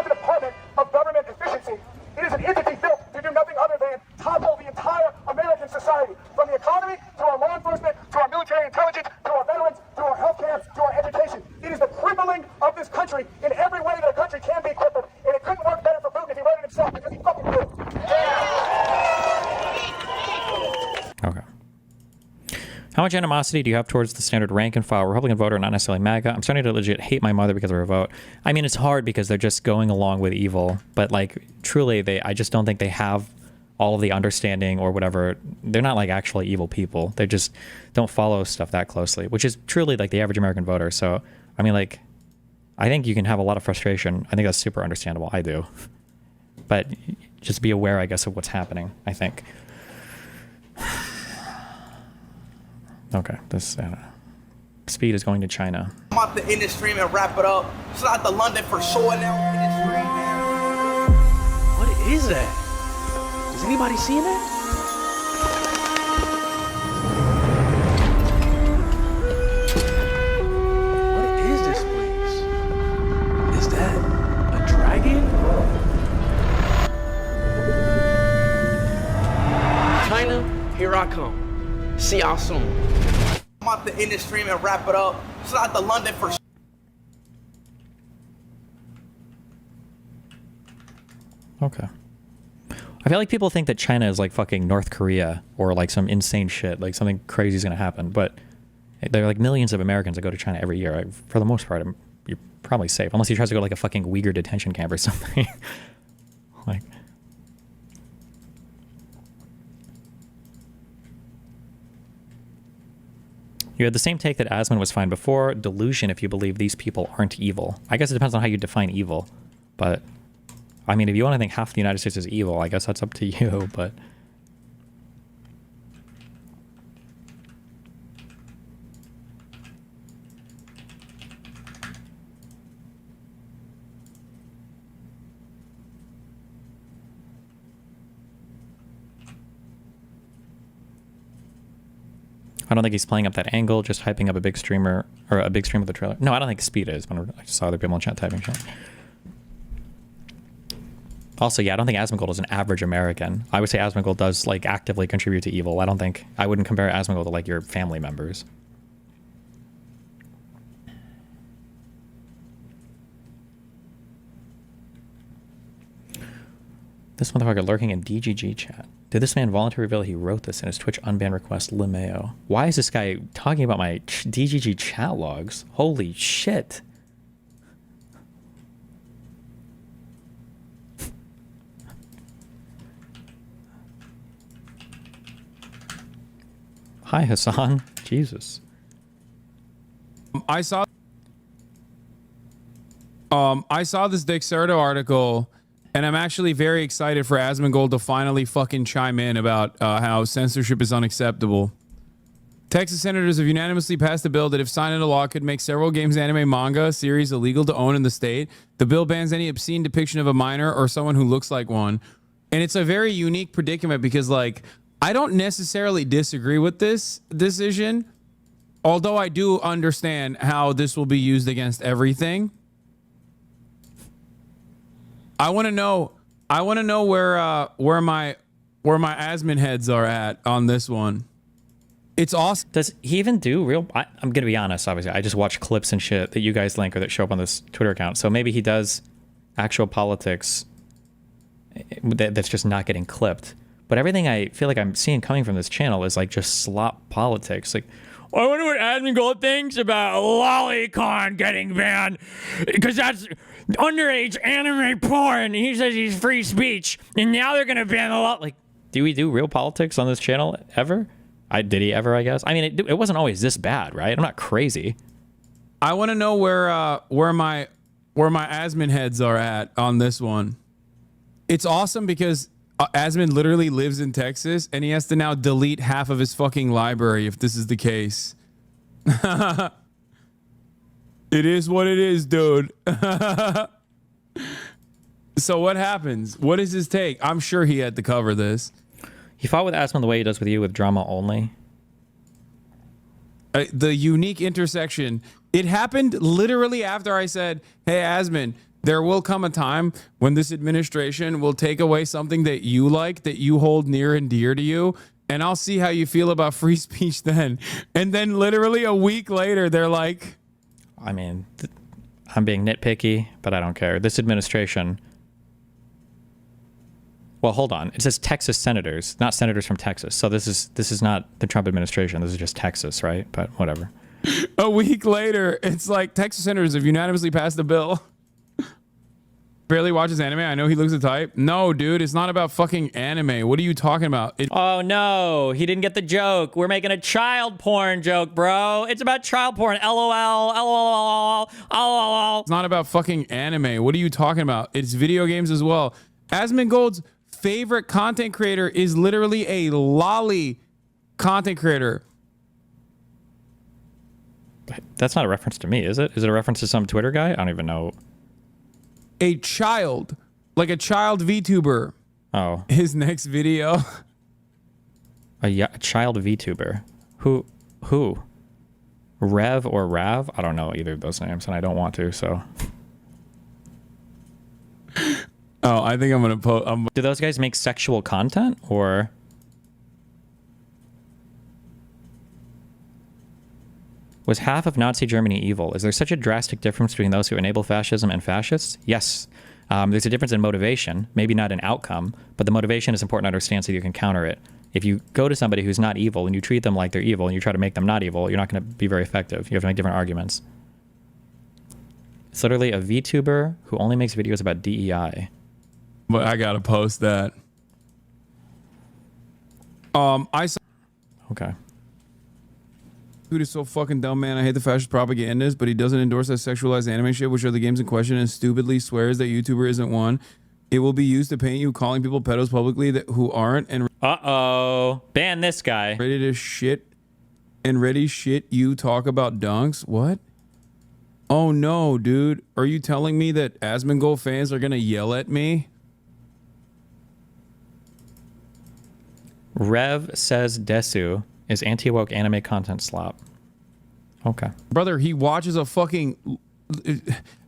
Department of Government Efficiency. It is an entity built to do nothing other than topple the entire American society, from the economy to our law enforcement, to our military intelligence, to our veterans, to our health camps, to our education. It is the crippling of this country in every way that a country can be crippled, and it couldn't work better for Putin if he wrote it himself, because he fucking did.
Okay. How much animosity do you have towards the standard rank and file Republican voter, not necessarily MAGA? I'm starting to legit hate my mother because of her vote. I mean, it's hard because they're just going along with evil, but like truly, I just don't think they have all of the understanding or whatever. They're not like actually evil people. They just don't follow stuff that closely, which is truly like the average American voter. So, I mean, like, I think you can have a lot of frustration. I think that's super understandable. I do. But just be aware, I guess, of what's happening, I think. Okay, this speed is going to China.
I'm out to end this stream and wrap it up. It's not the London for sure now.
What is that? Is anybody seeing that? What is this place? Is that a dragon? China, here I come. See y'all soon.
I'm out to end this stream and wrap it up. It's not the London for sure.
Okay. I feel like people think that China is like fucking North Korea or like some insane shit, like something crazy is going to happen. But there are like millions of Americans that go to China every year. For the most part, you're probably safe. Unless he tries to go to like a fucking Uyghur detention camp or something. Like... You had the same take that Asmon was fine before. Delusion if you believe these people aren't evil. I guess it depends on how you define evil. But, I mean, if you want to think half the United States is evil, I guess that's up to you, but... I don't think he's playing up that angle, just hyping up a big streamer, or a big stream of the trailer. No, I don't think Speed is. I saw other people in chat typing shit. Also, yeah, I don't think Asmongold is an average American. I would say Asmongold does, like, actively contribute to evil. I wouldn't compare Asmongold to, like, your family members. This motherfucker lurking in DGG chat. Did this man voluntarily reveal he wrote this in his Twitch unban request, Lemeo? Why is this guy talking about my DGG chat logs? Holy shit. Hi, Hassan. Jesus.
I saw this Dexerto article, and I'm actually very excited for Asmongold to finally fucking chime in about how censorship is unacceptable. Texas senators have unanimously passed a bill that, if signed into law, could make several games, anime, manga series illegal to own in the state. The bill bans any obscene depiction of a minor or someone who looks like one. And it's a very unique predicament because, like, I don't necessarily disagree with this decision, although I do understand how this will be used against everything. I want to know where my Asmon heads are at on this one. It's awesome.
Does he even do real... I'm going to be honest, obviously. I just watch clips and shit that you guys link or that show up on this Twitter account. So maybe he does actual politics that's just not getting clipped. But everything I feel like I'm seeing coming from this channel is like just slop politics. Like, I wonder what Asmongold thinks about Lolicon getting banned because that's underage anime porn. He says he's free speech, and now they're gonna ban a lot. Like, do we do real politics on this channel ever? Did he ever? I guess. I mean, it wasn't always this bad, right? I'm not crazy.
I want to know where my Asmon heads are at on this one. It's awesome because Asmon literally lives in Texas, and he has to now delete half of his fucking library if this is the case. It is what it is, dude. So what happens? What is his take? I'm sure he had to cover this.
He fought with Asmon the way he does with you, with drama only.
The unique intersection. It happened literally after I said, hey, Asmon, there will come a time when this administration will take away something that you like, that you hold near and dear to you, and I'll see how you feel about free speech then. And then literally a week later, they're like...
I mean, I'm being nitpicky, but I don't care. This administration... Well, hold on. It says Texas senators, not senators from Texas. So this is not the Trump administration. This is just Texas, right? But whatever.
A week later, it's like Texas senators have unanimously passed the bill. Barely watches anime. I know he looks the type. No, dude, it's not about fucking anime. What are you talking about?
Oh no, he didn't get the joke. We're making a child porn joke, bro. It's about child porn. LOL, LOL, LOL.
It's not about fucking anime. What are you talking about? It's video games as well. Asmongold's favorite content creator is literally a lolly content creator.
That's not a reference to me, is it? Is it a reference to some Twitter guy? I don't even know.
A child, like a child VTuber.
Oh.
His next video.
A child VTuber. Who? Rev or Rav? I don't know either of those names, and I don't want to, so.
Oh, I think I'm going to post.
Do those guys make sexual content, or? Was half of Nazi Germany evil? Is there such a drastic difference between those who enable fascism and fascists? Yes. There's a difference in motivation, maybe not in outcome, but the motivation is important to understand so you can counter it. If you go to somebody who's not evil and you treat them like they're evil and you try to make them not evil, you're not going to be very effective. You have to make different arguments. It's literally a VTuber who only makes videos about DEI.
But I got to post that. I saw...
Okay.
Dude is so fucking dumb, man. I hate the fascist propagandists, but he doesn't endorse that sexualized anime shit, which are the games in question, and stupidly swears that YouTuber isn't one. It will be used to paint you calling people pedos publicly that who aren't, and
uh-oh, ban this guy.
Ready to shit you talk about dunks. What? Oh no, dude. Are you telling me that Asmongold fans are gonna yell at me?
Rev says Desu is anti-woke anime content slop. Okay.
Brother, he watches a fucking...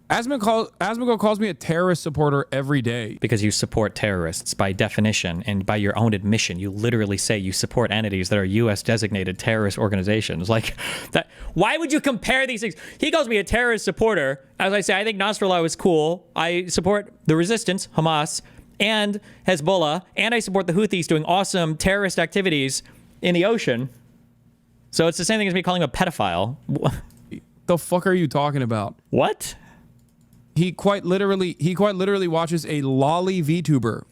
Asmongold calls me a terrorist supporter every day.
Because you support terrorists by definition and by your own admission. You literally say you support entities that are U.S. designated terrorist organizations. Like that. Why would you compare these things? He calls me a terrorist supporter. As I say, I think Nasrallah is cool. I support the resistance, Hamas, and Hezbollah, and I support the Houthis doing awesome terrorist activities in the ocean. So it's the same thing as me calling him a pedophile.
The fuck are you talking about?
What?
He quite literally watches a lolly VTuber.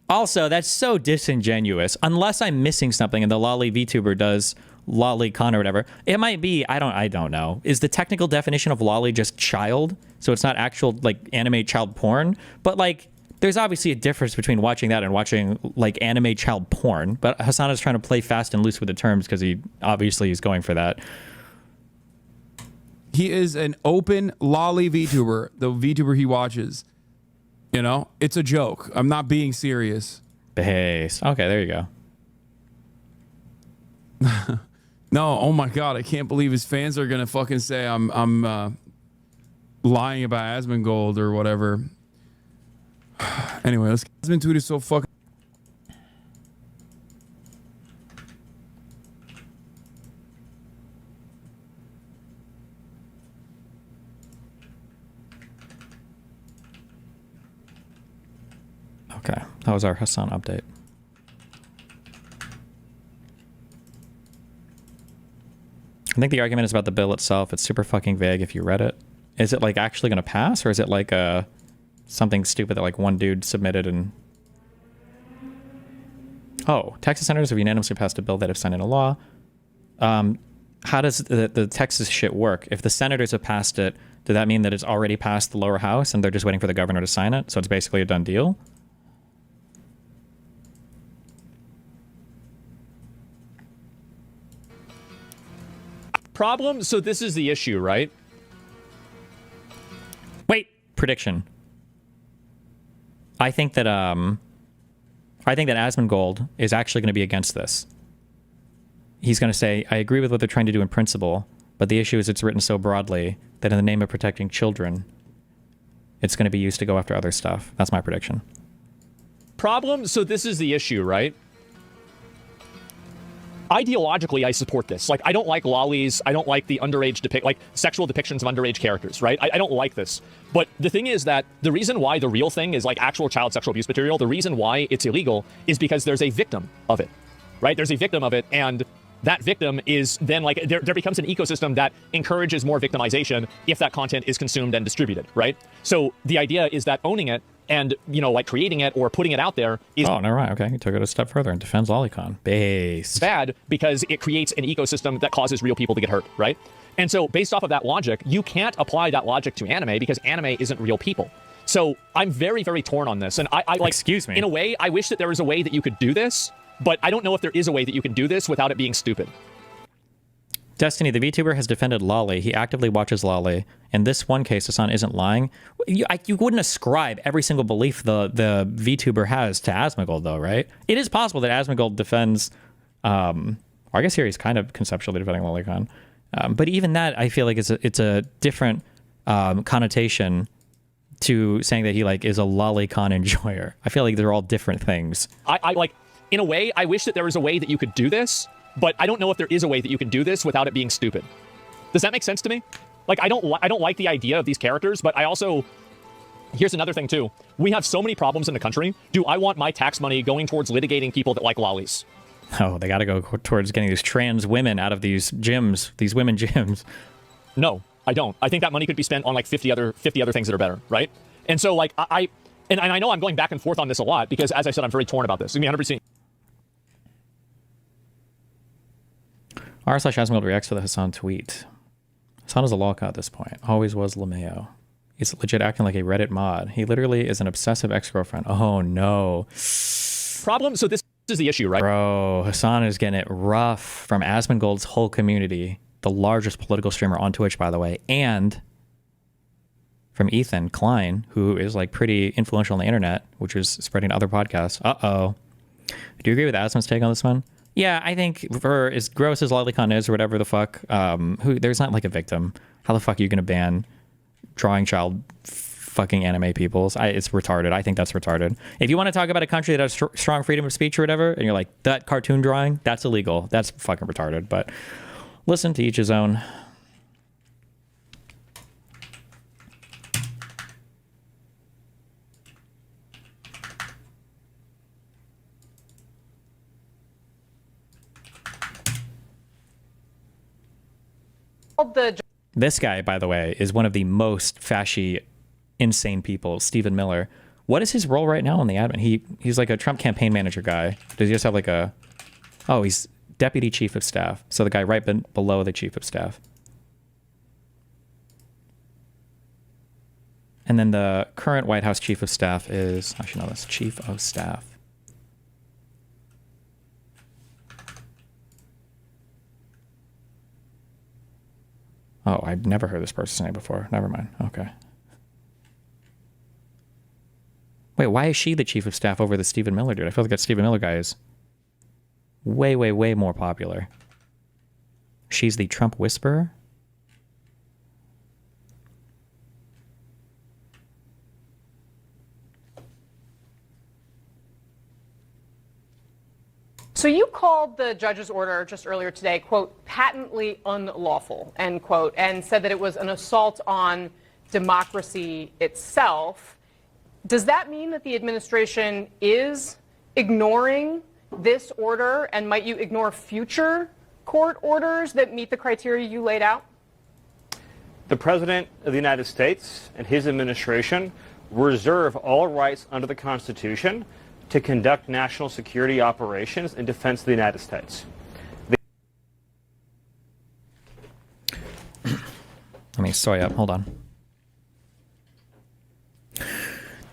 Also, that's so disingenuous. Unless I'm missing something and the lolly VTuber does lolicon or whatever. It might be, I don't know. Is the technical definition of lolly just child? So it's not actual like anime child porn, but like there's obviously a difference between watching that and watching like anime child porn. But Hassan is trying to play fast and loose with the terms because he obviously is going for that.
He is an open lolly VTuber, the VTuber he watches. You know, it's a joke. I'm not being serious.
Base. Okay, there you go.
No, oh my God, I can't believe his fans are gonna fucking say I'm lying about Asmongold or whatever. Anyway, Asmon tweet is so fucking...
Okay, that was our Hassan update. I think the argument is about the bill itself. It's super fucking vague if you read it. Is it like actually going to pass, or is it like something stupid that like one dude submitted and... Oh, Texas senators have unanimously passed a bill that have signed into law. How does the Texas shit work? If the senators have passed it, does that mean that it's already passed the lower house and they're just waiting for the governor to sign it? So it's basically a done deal?
Problem? So this is the issue, right?
Wait, prediction. I think that Asmongold is actually going to be against this. He's going to say, I agree with what they're trying to do in principle, but the issue is it's written so broadly that in the name of protecting children, it's going to be used to go after other stuff. That's my prediction.
Problem? So this is the issue, right? Ideologically, I support this. Like, I don't like lollies. I don't like the underage like sexual depictions of underage characters, right? I don't like this. But the thing is that the reason why the real thing is like actual child sexual abuse material, the reason why it's illegal is because there's a victim of it, right? There's a victim of it, and that victim is then like, there becomes an ecosystem that encourages more victimization if that content is consumed and distributed, right? So the idea is that owning it and, you know, like creating it or putting it out there is...
Oh, never mind. Okay, he took it a step further and defends lolicon. Base.
Bad because it creates an ecosystem that causes real people to get hurt, right? And so based off of that logic, you can't apply that logic to anime because anime isn't real people. So I'm very, very torn on this. And I like...
Excuse me.
In a way, I wish that there was a way that you could do this, but I don't know if there is a way that you can do this without it being stupid.
Destiny, the VTuber has defended Lolly. He actively watches Lolly. In this one case, Sisson isn't lying. You wouldn't ascribe every single belief the VTuber has to Asmongold, though, right? It is possible that Asmongold defends... or I guess here he's kind of conceptually defending lolicon. But even that, I feel like it's a different connotation to saying that he like is a lolicon enjoyer. I feel like they're all different things.
I like... In a way, I wish that there was a way that you could do this, but I don't know if there is a way that you can do this without it being stupid. Does that make sense to me? Like, I don't like the idea of these characters, but I also... Here's another thing, too. We have so many problems in the country. Do I want my tax money going towards litigating people that like lollies?
Oh, they got to go towards getting these trans women out of these gyms, these women gyms.
No, I don't. I think that money could be spent on, like, 50 other things that are better, right? And so, like, And I know I'm going back and forth on this a lot because, as I said, I'm very torn about this. I mean, 100%.
r/Asmongold reacts to the Hassan tweet. Hassan is a lolcat at this point. Always was LeMayo. He's legit acting like a Reddit mod. He literally is an obsessive ex-girlfriend. Oh, no.
Problem? So this is the issue, right?
Bro, Hassan is getting it rough from Asmongold's whole community. The largest political streamer on Twitch, by the way. And... from Ethan Klein, who is like pretty influential on the internet, which is spreading to other podcasts. Uh-oh. Do you agree with Asmon's take on this one? Yeah, I think for as gross as lolicon is or whatever the fuck, there's not like a victim. How the fuck are you going to ban drawing child fucking anime people? It's retarded. I think that's retarded. If you want to talk about a country that has strong freedom of speech or whatever, and you're like, that cartoon drawing, that's illegal. That's fucking retarded. But listen, to each his own. This guy, by the way, is one of the most fashy, insane people, Stephen Miller. What is his role right now on the admin? He's like a Trump campaign manager guy. Does he just have like a... Oh, he's deputy chief of staff. So the guy right below the chief of staff. And then the current White House chief of staff is... I should know this. Chief of staff. Oh, I've never heard this person's name before. Never mind. Okay. Wait, why is she the chief of staff over the Stephen Miller dude? I feel like that Stephen Miller guy is way, way, way more popular. She's the Trump whisperer?
So you called the judge's order just earlier today, quote, patently unlawful, end quote, and said that it was an assault on democracy itself. Does that mean that the administration is ignoring this order, and might you ignore future court orders that meet the criteria you laid out?
The President of the United States and his administration reserve all rights under the Constitution to conduct national security operations in defense of the United States.
Let me soy up. Hold on.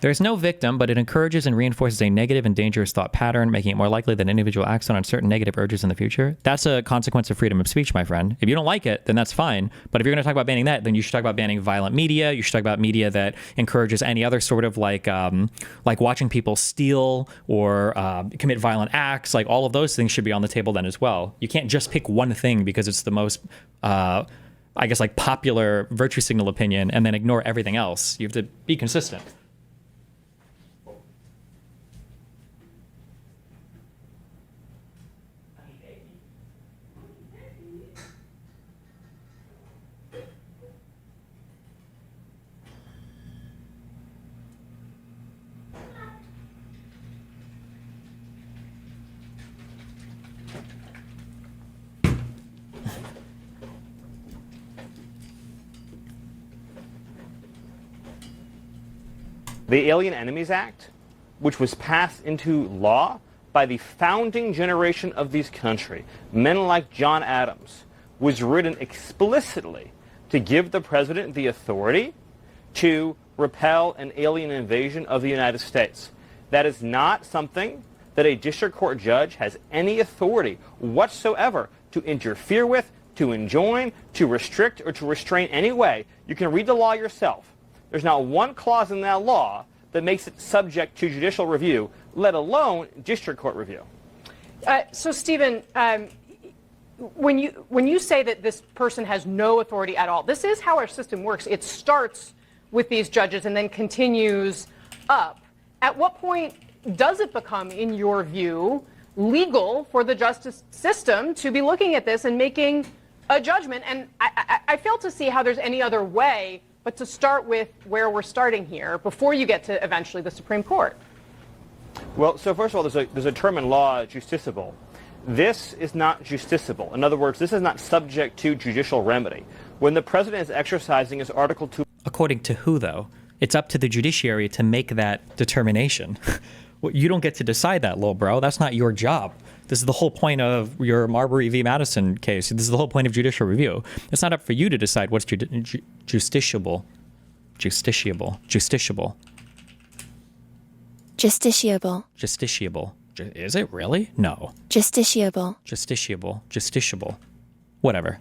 There's no victim, but it encourages and reinforces a negative and dangerous thought pattern, making it more likely that an individual acts on certain negative urges in the future. That's a consequence of freedom of speech, my friend. If you don't like it, then that's fine. But if you're going to talk about banning that, then you should talk about banning violent media. You should talk about media that encourages any other sort of like watching people steal or commit violent acts. Like all of those things should be on the table then as well. You can't just pick one thing because it's the most I guess like popular virtue signal opinion and then ignore everything else. You have to be consistent.
The Alien Enemies Act, which was passed into law by the founding generation of this country, men like John Adams, was written explicitly to give the president the authority to repel an alien invasion of the United States. That is not something that a district court judge has any authority whatsoever to interfere with, to enjoin, to restrict, or to restrain any way. You can read the law yourself. There's not one clause in that law that makes it subject to judicial review, let alone district court review.
So, Stephen, when you say that this person has no authority at all, this is how our system works. It starts with these judges and then continues up. At what point does it become, in your view, legal for the justice system to be looking at this and making a judgment? And I fail to see how there's any other way but to start with where we're starting here before you get to eventually the Supreme Court.
Well, so first of all, there's a term in law, justiciable. This is not justiciable. In other words, this is not subject to judicial remedy. When the president is exercising his Article 2...
According to who, though? It's up to the judiciary to make that determination. You don't get to decide that, little bro. That's not your job. This is the whole point of your Marbury v. Madison case. This is the whole point of judicial review. It's not up for you to decide what's justiciable. Justiciable. Justiciable.
Justiciable.
Justiciable. Is it really? No.
Justiciable.
Justiciable. Justiciable. Whatever.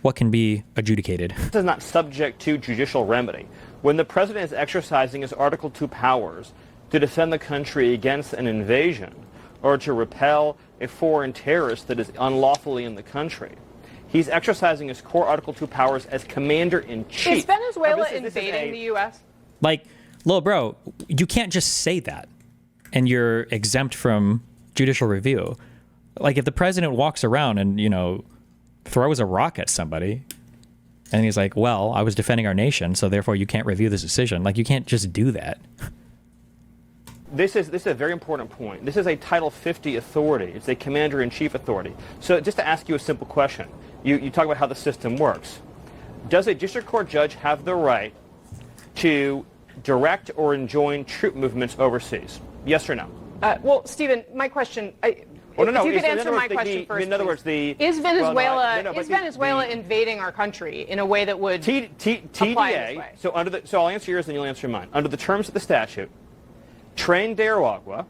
What can be adjudicated?
This is not subject to judicial remedy. When the president is exercising his Article 2 powers to defend the country against an invasion or to repel a foreign terrorist that is unlawfully in the country, he's exercising his core Article 2 powers as commander-in-chief.
Is Venezuela invading the U.S.?
Like, little bro, you can't just say that and you're exempt from judicial review. Like, if the president walks around and, you know, throws a rock at somebody and he's like, well, I was defending our nation, so therefore you can't review this decision. Like, you can't just do that.
This is a very important point. This is a Title 50 authority. It's a commander-in-chief authority. So just to ask you a simple question, you talk about how the system works. Does a district court judge have the right to direct or enjoin troop movements overseas? Yes or no?
Well, Stephen, my question... if you could answer my question first,
in other words,
is Venezuela invading our country in a way that would apply this way?
So I'll answer yours and you'll answer mine. Under the terms of the statute, Tren de Aragua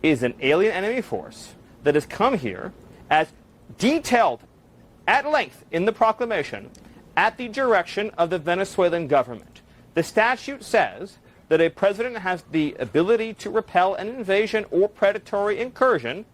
is an alien enemy force that has come here as detailed at length in the proclamation at the direction of the Venezuelan government. The statute says that a president has the ability to repel an invasion or predatory incursion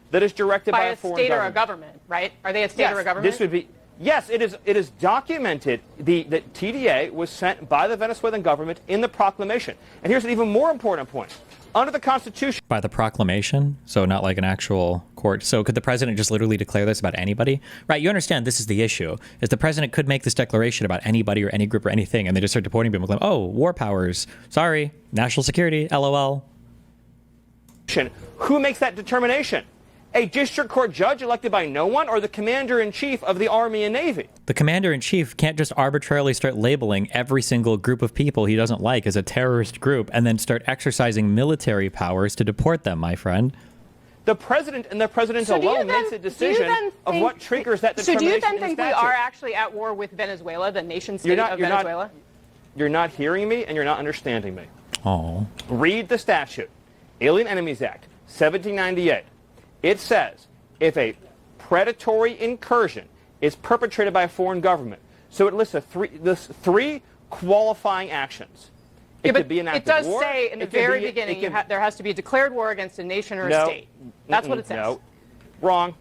that is directed by a foreign
state or a government, right? Are they a state or a government?
This would be, yes, it is documented. The TDA was sent by the Venezuelan government in the proclamation. And here's an even more important point. Under the Constitution...
By the proclamation? So not like an actual court. So could the president just literally declare this about anybody? Right, you understand this is the issue, is the president could make this declaration about anybody or any group or anything, and they just start deporting people and claim, oh, war powers, sorry, national security, LOL.
Who makes that determination? A district court judge elected by no one, or the commander-in-chief of the Army and Navy?
The commander-in-chief can't just arbitrarily start labeling every single group of people he doesn't like as a terrorist group and then start exercising military powers to deport them, my friend.
The president and the president alone makes a decision of what triggers that
So
determination.
do you then think
in
we
statute.
are actually at war with Venezuela, the nation state of Venezuela?
You're not hearing me, and you're not understanding me.
Oh.
Read the statute. Alien Enemies Act, 1798. It says if a predatory incursion is perpetrated by a foreign government, so it lists three qualifying actions. It could be an act of war.
It does say in the very beginning there has to be a declared war against a nation or a state. That's what it says.
No, wrong.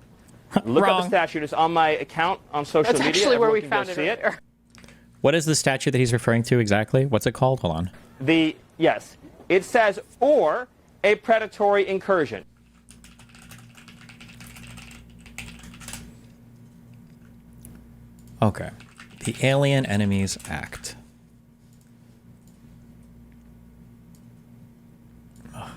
Look up the statute. It's on my account on social media.
That's actually where we
Everyone can
found
go see it.
What is the statute that he's referring to exactly? What's it called? Hold on.
Yes. It says, or a predatory incursion.
Okay. The Alien Enemies Act. Ugh.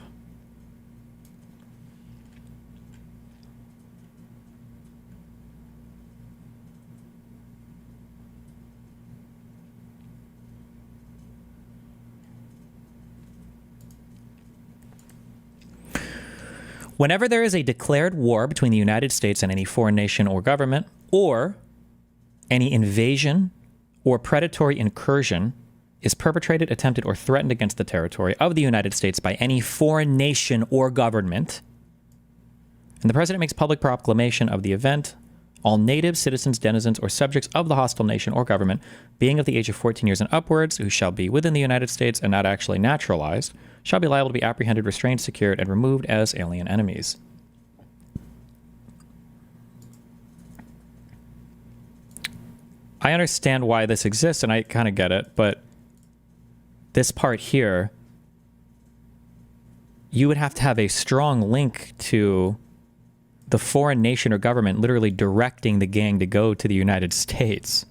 Whenever there is a declared war between the United States and any foreign nation or government, or any invasion or predatory incursion is perpetrated, attempted, or threatened against the territory of the United States by any foreign nation or government, and the president makes public proclamation of the event, all natives, citizens, denizens, or subjects of the hostile nation or government, being of the age of 14 years and upwards, who shall be within the United States and not actually naturalized, shall be liable to be apprehended, restrained, secured, and removed as alien enemies. I understand why this exists, and I kind of get it, but this part here, you would have to have a strong link to the foreign nation or government literally directing the gang to go to the United States.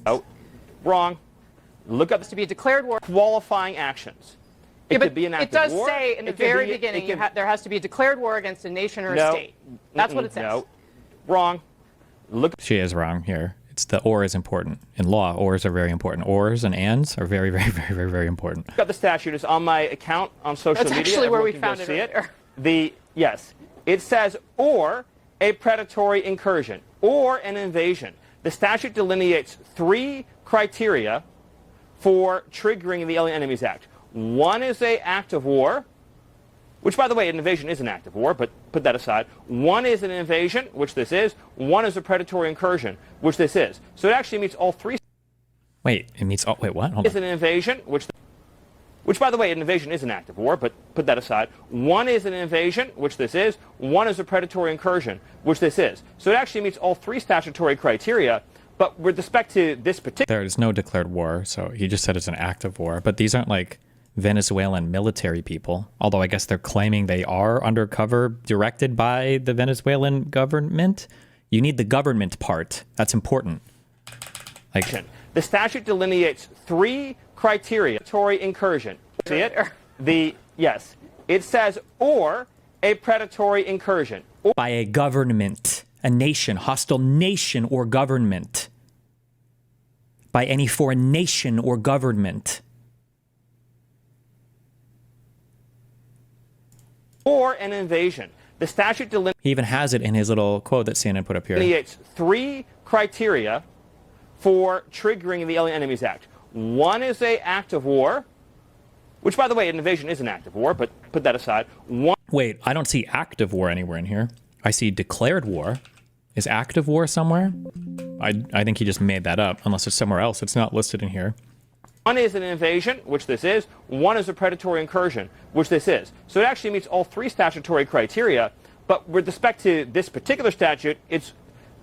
Oh, wrong. Look up
to be a declared war.
Qualifying actions. It could be an act
it does
of war.
say in the very beginning there has to be a declared war against a nation or a state. That's what it says.
No, wrong. Look.
She is wrong here. It's the or is important. In law, ors are very important. Ors and ands are very, very, very, very, very important.
Look up the statute. It's on my account on social media.
That's actually where we
Everyone can
found
go
it.
see it. Yes. It says or a predatory incursion or an invasion. The statute delineates three criteria for triggering the Alien Enemies Act. One is an act of war, which, by the way, an invasion is an act of war, but put that aside. One is an invasion, which this is. One is a predatory incursion, which this is. So it actually meets all three.
Wait, it meets all. Wait, what? Hold
is
on.
an invasion, which, by the way, an invasion is an act of war, but put that aside. One is an invasion, which this is. One is a predatory incursion, which this is. So it actually meets all three statutory criteria. But with respect to this particular,
There is no declared war, so he just said it's an act of war. But these aren't like Venezuelan military people, although I guess they're claiming they are undercover, directed by the Venezuelan government. You need the government part. That's important. Like,
the statute delineates three criteria. Predatory incursion. See it? Yes. It says or a predatory incursion.
By a government, a nation, hostile nation or government. By any foreign nation or government.
Or an invasion. The statute
He even has it in his little quote that CNN put up here.
delineates three criteria for triggering the Alien Enemies Act. One is an act of war, which, by the way, an invasion is an act of war, but put that aside.
Wait, I don't see active war anywhere in here. I see declared war. Is active war somewhere? I think he just made that up, unless it's somewhere else. It's not listed in here.
One is an invasion, which this is. One is a predatory incursion, which this is. So it actually meets all three statutory criteria. But with respect to this particular statute,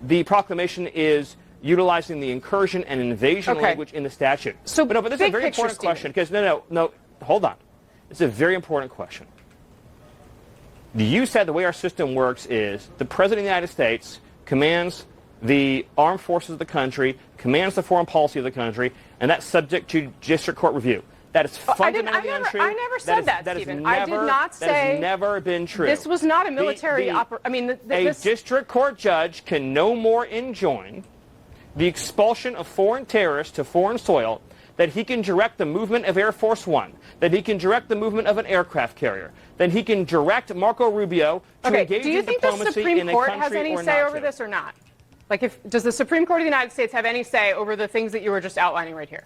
the proclamation is utilizing the incursion and invasion language in the statute.
So,
but this is a very important question because no, hold on. It's a very important question. You said the way our system works is the President of the United States commands the armed forces of the country, commands the foreign policy of the country, and that's subject to district court review. That is fundamentally untrue.
I never said that, Stephen. I did not say.
That has never been true.
This was not a military operation.
A district court judge can no more enjoin the expulsion of foreign terrorists to foreign soil that he can direct the movement of Air Force One, that he can direct the movement of an aircraft carrier, that he can direct Marco Rubio to engage in diplomacy in a country or not.
Do you think the Supreme Court has any say over this or not? Like, does the Supreme Court of the United States have any say over the things that you were just outlining right here?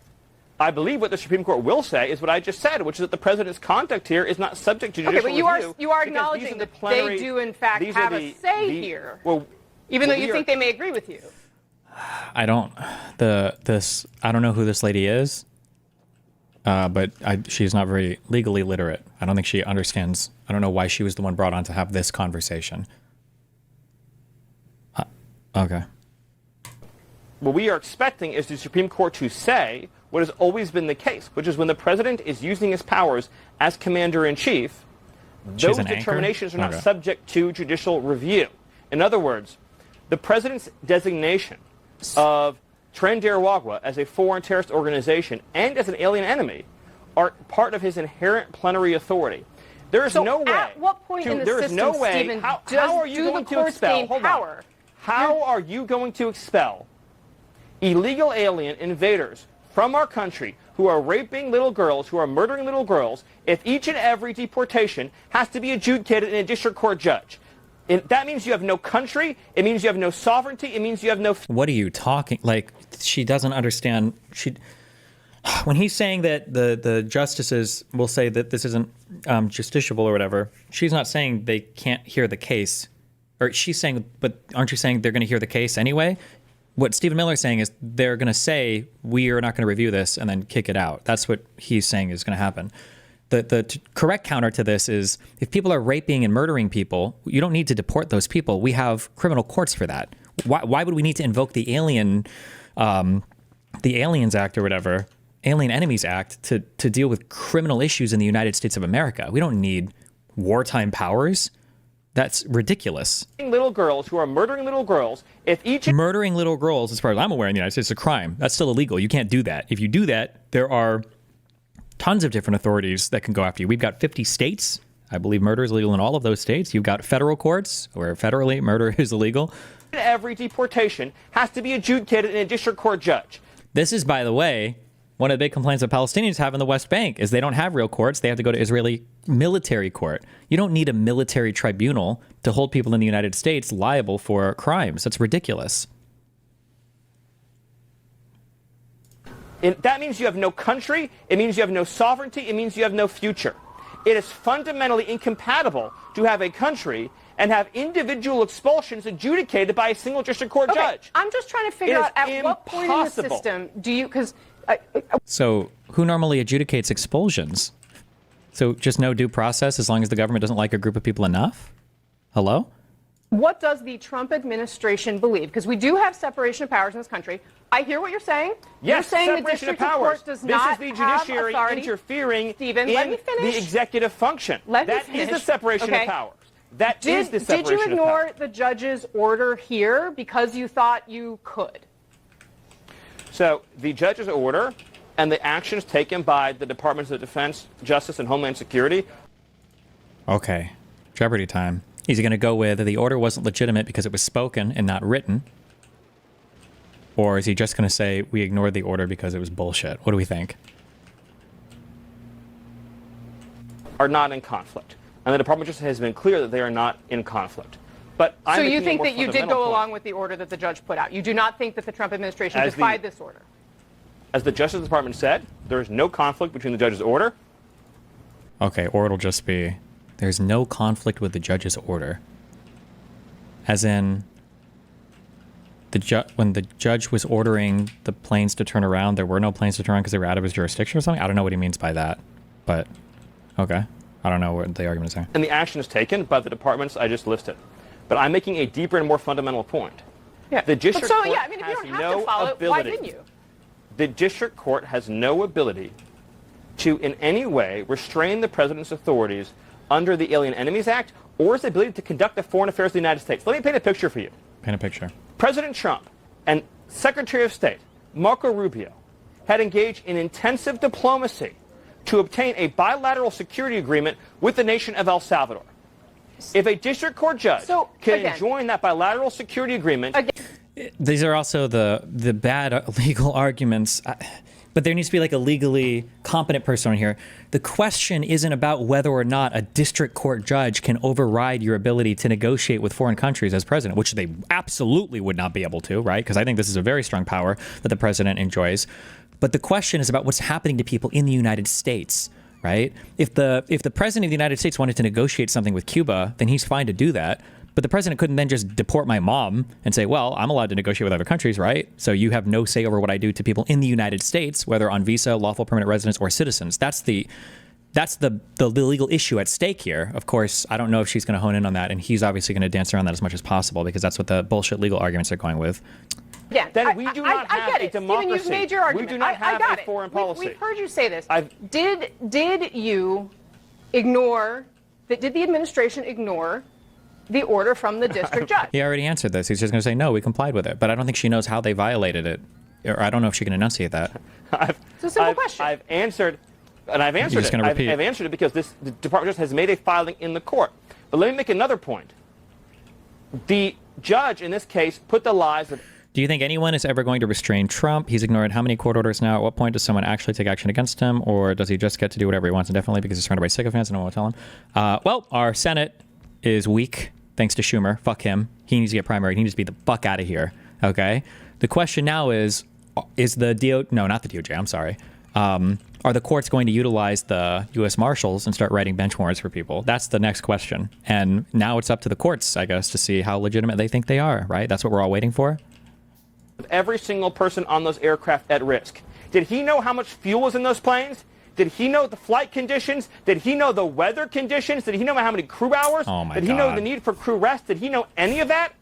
I believe what the Supreme Court will say is what I just said, which is that the president's conduct here is not subject to judicial review.
Okay, but you are acknowledging that they do, in fact, have a say here, even though you think they may agree with you.
I don't know who this lady is, but she's not very legally literate. I don't think she understands. I don't know why she was the one brought on to have this conversation. Okay.
What we are expecting is the Supreme Court to say what has always been the case, which is when the president is using his powers as commander-in-chief, those determinations are not subject to judicial review. In other words, the president's designation of Trinidad as a foreign terrorist organization and as an alien enemy are part of his inherent plenary authority. There is no way.
At what point in the system, Stephen,
how are you going to expel?
Power?
How are you going to expel illegal alien invaders from our country who are raping little girls, who are murdering little girls, if each and every deportation has to be adjudicated in a district court judge? That means you have no country. It means you have no sovereignty. It means you have no...
What are you talking? Like, she doesn't understand. When he's saying that the justices will say that this isn't justiciable or whatever, she's not saying they can't hear the case. Or she's saying, but aren't you saying they're going to hear the case anyway? What Stephen Miller is saying is they're going to say, we are not going to review this and then kick it out. That's what he's saying is going to happen. The correct counter to this is if people are raping and murdering people, you don't need to deport those people. We have criminal courts for that. Why would we need to invoke the Aliens Act or whatever, Alien Enemies Act, to deal with criminal issues in the United States of America? We don't need wartime powers. That's ridiculous.
Little girls who are murdering little girls,
murdering little girls, as far as I'm aware in the United States, is a crime. That's still illegal. You can't do that. If you do that, there are tons of different authorities that can go after you. We've got 50 states. I believe murder is illegal in all of those states. You've got federal courts where federally murder is illegal.
Every deportation has to be adjudicated in a district court judge.
This is, by the way, one of the big complaints that Palestinians have in the West Bank is they don't have real courts. They have to go to Israeli military court. You don't need a military tribunal to hold people in the United States liable for crimes. That's ridiculous.
That means you have no country. It means you have no sovereignty. It means you have no future. It is fundamentally incompatible to have a country and have individual expulsions adjudicated by a single district court judge.
I'm just trying to figure out at what point in the system do you, because...
So who normally adjudicates expulsions? So just no due process as long as the government doesn't like a group of people enough? Hello?
What does the Trump administration believe? Because we do have separation of powers in this country. I hear what you're saying.
Yes,
you're saying
separation
the district
of powers.
court does not
this is the judiciary
have
interfering
Stephen,
in
let me finish.
the executive function. That is the separation of powers. That is the separation of powers.
Did you ignore the judge's order here because you thought you could?
So the judge's order and the actions taken by the Departments of Defense, Justice, and Homeland Security.
Okay. Jeopardy time. Is he going to go with the order wasn't legitimate because it was spoken and not written? Or is he just going to say we ignored the order because it was bullshit? What do we think?
Are not in conflict. And the Department of Justice has been clear that they are not in conflict. But
so you think that you did go along with the order that the judge put out? You do not think that the Trump administration defied this order?
As the Justice Department said, there is no conflict between the judge's order.
Okay, or it'll just be, there's no conflict with the judge's order. As in, when the judge was ordering the planes to turn around, there were no planes to turn around because they were out of his jurisdiction or something? I don't know what he means by that, but okay. I don't know what the argument is there.
And the action is taken by the departments I just listed. But I'm making a deeper and more fundamental point.
Yeah.
The district
court
if you don't have to follow it, why didn't you? The district court has no ability to in any way restrain the president's authorities under the Alien Enemies Act or his ability to conduct the foreign affairs of the United States. Let me paint a picture for you.
Paint a picture.
President Trump and Secretary of State Marco Rubio had engaged in intensive diplomacy to obtain a bilateral security agreement with the nation of El Salvador. If a district court judge can enjoin that bilateral security agreement...
These are also the bad legal arguments. But there needs to be like a legally competent person on here. The question isn't about whether or not a district court judge can override your ability to negotiate with foreign countries as president, which they absolutely would not be able to, right? Because I think this is a very strong power that the president enjoys. But the question is about what's happening to people in the United States, right? If the president of the United States wanted to negotiate something with Cuba, then he's fine to do that. But the president couldn't then just deport my mom and say, well, I'm allowed to negotiate with other countries, right? So you have no say over what I do to people in the United States, whether on visa, lawful permanent residents, or citizens. That's the legal issue at stake here. Of course, I don't know if she's going to hone in on that, and he's obviously going to dance around that as much as possible because that's what the bullshit legal arguments are going with.
Yeah,
then we do not have a democracy.
Stephen, you've made your argument.
We do not have a foreign policy.
We've heard you say this. Did you ignore? Did the administration ignore the order from the district judge?
He already answered this. He's just going to say, no, we complied with it. But I don't think she knows how they violated it. Or I don't know if she can enunciate that.
It's a simple question.
I've answered, and I've answered it. I've answered it because the Department of Justice has made a filing in the court. But let me make another point. The judge in this case put the lies of...
Do you think anyone is ever going to restrain Trump? He's ignored how many court orders now? At what point does someone actually take action against him? Or does he just get to do whatever he wants indefinitely because he's surrounded by sycophants and no one will tell him? Well, our Senate is weak. Thanks to Schumer. Fuck him. He needs to get primary. He needs to be the fuck out of here. Okay? The question now is the not the DOJ, I'm sorry. Are the courts going to utilize the U.S. Marshals and start writing bench warrants for people? That's the next question. And now it's up to the courts, I guess, to see how legitimate they think they are, right? That's what we're all waiting for.
Every single person on those aircraft at risk. Did he know how much fuel was in those planes? Did he know the flight conditions? Did he know the weather conditions? Did he know how many crew hours?
Oh my
Did he
God.
know the need for crew rest? Did he know any of that?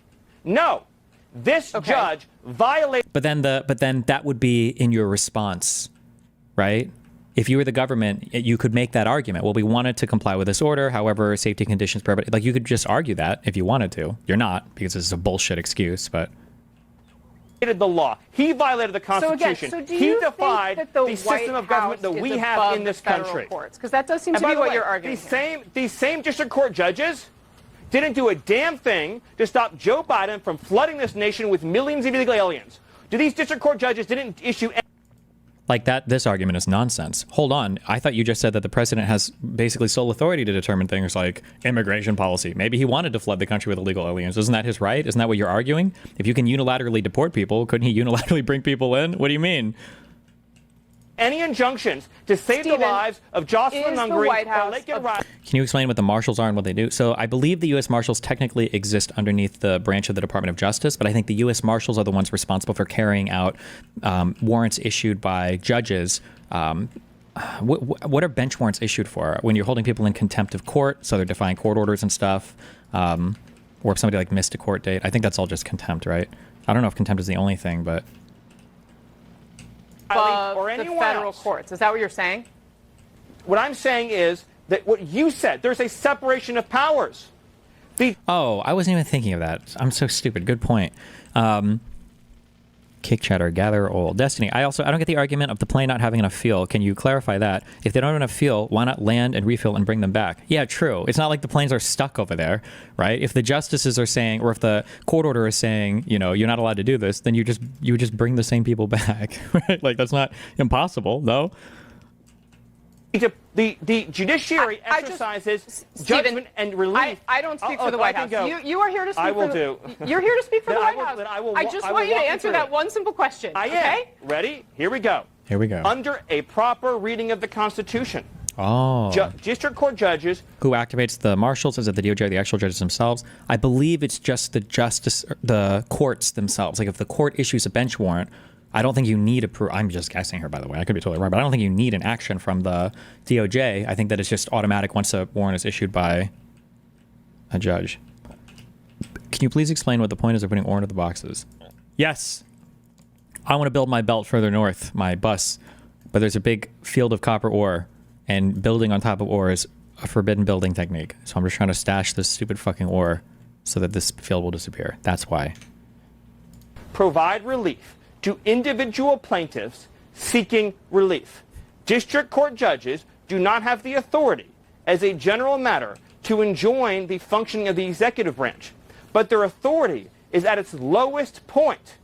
No. This judge violated...
But then that would be in your response, right? If you were the government, you could make that argument. Well, we wanted to comply with this order. However, safety conditions prohibited. Like, you could just argue that if you wanted to. You're not, because this is a bullshit excuse, but...
the law. He violated the Constitution.
So do
he
you
defied
think that
the system of government that we have in this country.
Because that does seem to be what you're arguing.
These same district court judges didn't do a damn thing to stop Joe Biden from flooding this nation with millions of illegal aliens. Do these district court judges didn't issue...
Like that, this argument is nonsense. Hold on. I thought you just said that the president has basically sole authority to determine things like immigration policy. Maybe he wanted to flood the country with illegal aliens. Isn't that his right? Isn't that what you're arguing? If you can unilaterally deport people, couldn't he unilaterally bring people in? What do you mean?
Any injunctions to save the lives of Jocelyn Hungary or Laken Riley?
Can you explain what the marshals are and what they do? So I believe the U.S. Marshals technically exist underneath the branch of the Department of Justice, but I think the U.S. Marshals are the ones responsible for carrying out warrants issued by judges. What are bench warrants issued for? When you're holding people in contempt of court, so they're defying court orders and stuff, or if somebody like missed a court date. I think that's all just contempt, right? I don't know if contempt is the only thing, but...
Or
the
anyone
federal
else.
courts. Is that what you're saying?
What I'm saying is that what you said, there's a separation of powers.
Oh, I wasn't even thinking of that. I'm so stupid. Good point. Kick chatter, gather oil. Destiny. I don't get the argument of the plane not having enough fuel. Can you clarify that? If they don't have enough fuel, why not land and refill and bring them back? Yeah, true. It's not like the planes are stuck over there, right? If the justices are saying, or if the court order is saying, you're not allowed to do this, then you would just bring the same people back, right? Like, that's not impossible, no?
The judiciary exercises judgment and relief.
I don't speak for the White House. You are here to speak
I will
for
do.
You're here to speak for the White House.
I
just want you to answer that one simple question.
I am. Ready? Here we go.
Here we go.
Under a proper reading of the Constitution.
Oh.
District court judges.
Who activates the marshals? Is it the DOJ or the actual judges themselves? I believe it's just the courts themselves. Like, if the court issues a bench warrant, I don't think you need I'm just guessing here, by the way. I could be totally wrong, but I don't think you need an action from the DOJ. I think that it's just automatic once a warrant is issued by a judge. Can you please explain what the point is of putting ore into the boxes? Yes. I want to build my belt further north, my bus, but there's a big field of copper ore, and building on top of ore is a forbidden building technique. So I'm just trying to stash this stupid fucking ore so that this field will disappear. That's why.
Provide relief to individual plaintiffs seeking relief. District court judges do not have the authority, as a general matter, to enjoin the functioning of the executive branch. But their authority is at its lowest point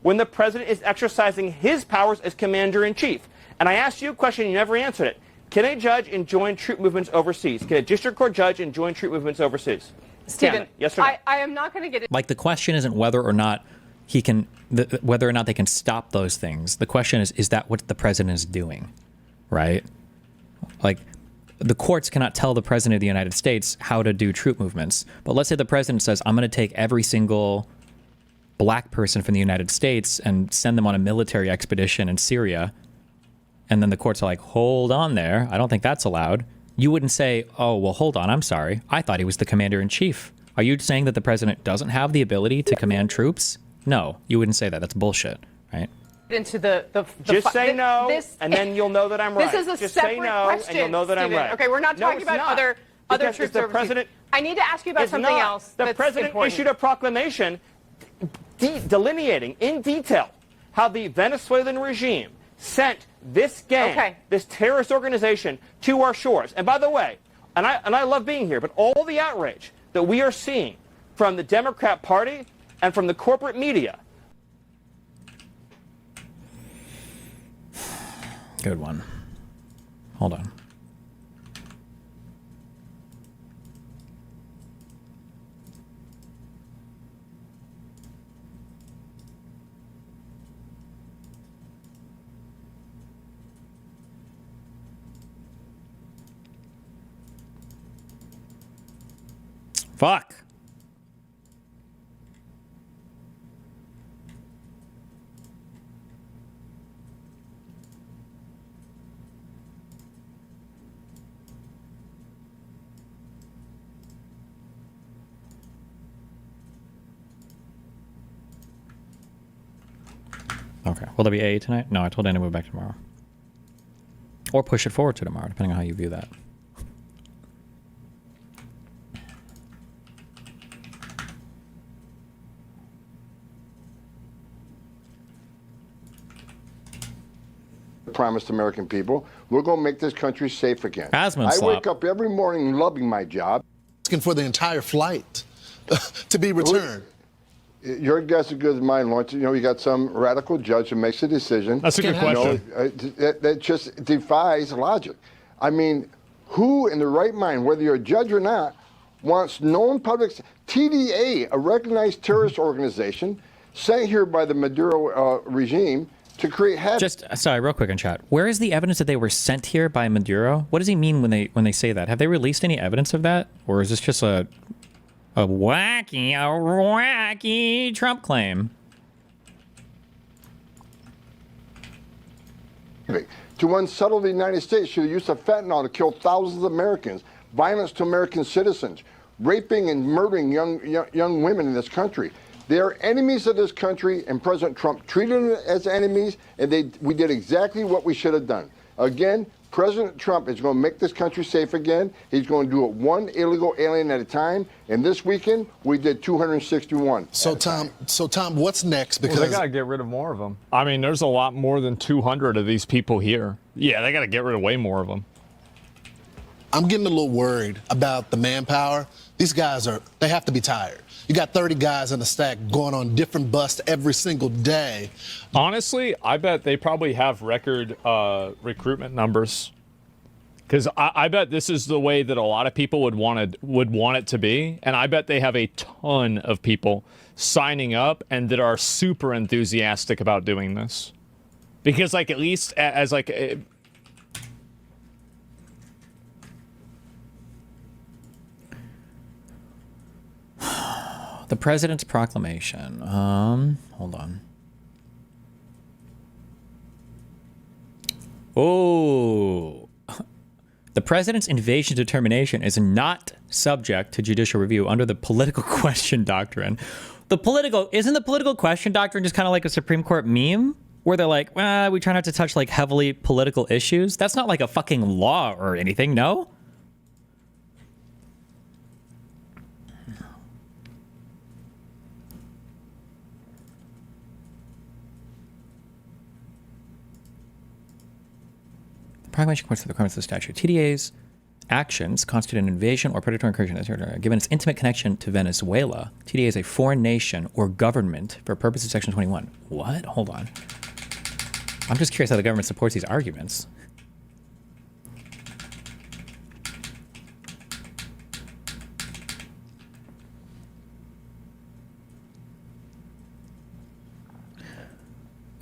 when the president is exercising his powers as commander-in-chief. And I asked you a question, you never answered it. Can a judge enjoin troop movements overseas? Can a district court judge enjoin troop movements overseas?
Stephen,
yes or no?
I am not going to get it.
Like, the question isn't whether or not he can, whether or not they can stop those things. The question is that what the president is doing, right? Like, the courts cannot tell the president of the United States how to do troop movements. But let's say the president says, I'm going to take every single black person from the United States and send them on a military expedition in Syria. And then the courts are like, hold on there. I don't think that's allowed. You wouldn't say, oh, well, hold on. I'm sorry. I thought he was the commander in chief. Are you saying that the president doesn't have the ability to command troops? No, you wouldn't say that. That's bullshit, right?
Into the
just say no, and then you'll know that I'm right.
This is a
just
separate
say no,
question,
and you'll know that
Stephen.
I'm right.
Okay, we're not talking about other troops
the
overseas.
president.
I need to ask you about something else.
The president issued a proclamation delineating in detail how the Venezuelan regime sent this gang, this terrorist organization, to our shores. And by the way, and I love being here, but all the outrage that we are seeing from the Democrat Party and from the corporate media.
Good one. Hold on. Fuck. Okay. Will there be AA tonight? No, I told Andy to move back tomorrow. Or push it forward to tomorrow, depending on how you view that.
Promised American people, we're going to make this country safe again.
Asmon
I
slop.
wake up every morning loving my job.
Asking for the entire flight to be returned.
Your guess is as good as mine, Lawrence. You know, you got some radical judge who makes a decision.
That's a good question.
That just defies logic. I mean, who in the right mind, whether you're a judge or not, wants known public... TDA, a recognized terrorist organization, sent here by the Maduro regime to create havoc.
Just sorry, real quick in chat. Where is the evidence that they were sent here by Maduro? What does he mean when they say that? Have they released any evidence of that, or is this just a wacky Trump claim?
To unsettle the United States through the use of fentanyl to kill thousands of Americans, violence to American citizens, raping and murdering young women in this country. They are enemies of this country, and President Trump treated them as enemies, and we did exactly what we should have done. Again, President Trump is going to make this country safe again. He's going to do it one illegal alien at a time. And this weekend, we did 261.
So, Tom, what's next? Because
they got to get rid of more of them. I mean, there's a lot more than 200 of these people here. Yeah, they got to get rid of way more of them.
I'm getting a little worried about the manpower. These guys they have to be tired. You got 30 guys in the stack going on different busts every single day.
Honestly, I bet they probably have record recruitment numbers. Because I bet this is the way that a lot of people would want it to be. And I bet they have a ton of people signing up and that are super enthusiastic about doing this. Because, like, at least as like...
The president's proclamation. Hold on. Oh. The president's invasion determination is not subject to judicial review under the political question doctrine. Isn't the political question doctrine just kind of like a Supreme Court meme? Where they're like, we try not to touch like heavily political issues. That's not like a fucking law or anything, no? Proclamation comports to the requirements of the statute. TDA's actions constitute an invasion or predatory incursion. Given its intimate connection to Venezuela, TDA is a foreign nation or government for purposes of Section 21. What? Hold on. I'm just curious how the government supports these arguments.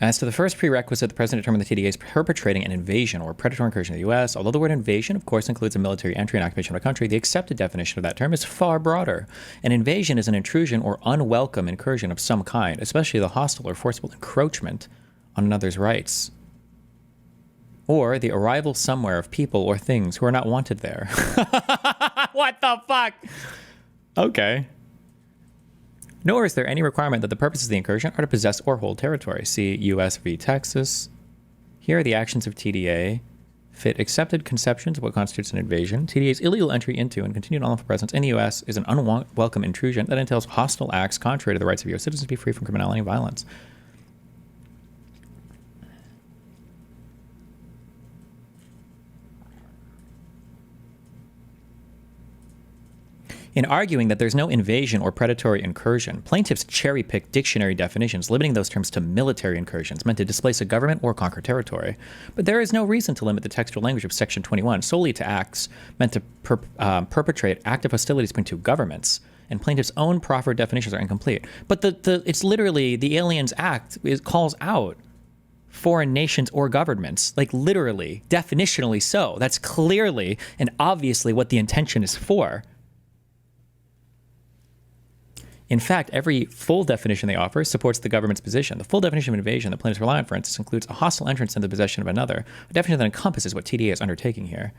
As to the first prerequisite, the president determined the TDA is perpetrating an invasion or predatory incursion in the U.S. Although the word invasion, of course, includes a military entry and occupation of a country, the accepted definition of that term is far broader. An invasion is an intrusion or unwelcome incursion of some kind, especially the hostile or forcible encroachment on another's rights, or the arrival somewhere of people or things who are not wanted there. What the fuck? Okay. Nor is there any requirement that the purposes of the incursion are to possess or hold territory. See U.S. v. Texas. Here, the actions of TDA fit accepted conceptions of what constitutes an invasion. TDA's illegal entry into and continued unlawful presence in the U.S. is an unwelcome intrusion that entails hostile acts contrary to the rights of U.S. citizens to be free from criminality and violence. In arguing that there's no invasion or predatory incursion, plaintiffs cherry-pick dictionary definitions, limiting those terms to military incursions meant to displace a government or conquer territory. But there is no reason to limit the textual language of Section 21 solely to acts meant to perpetrate active hostilities between two governments, and plaintiffs' own proffered definitions are incomplete. But it's literally the Aliens Act calls out foreign nations or governments, like literally, definitionally so. That's clearly and obviously what the intention is for. In fact, every full definition they offer supports the government's position. The full definition of invasion that plaintiffs rely on, for instance, includes a hostile entrance into the possession of another, a definition that encompasses what TDA is undertaking here.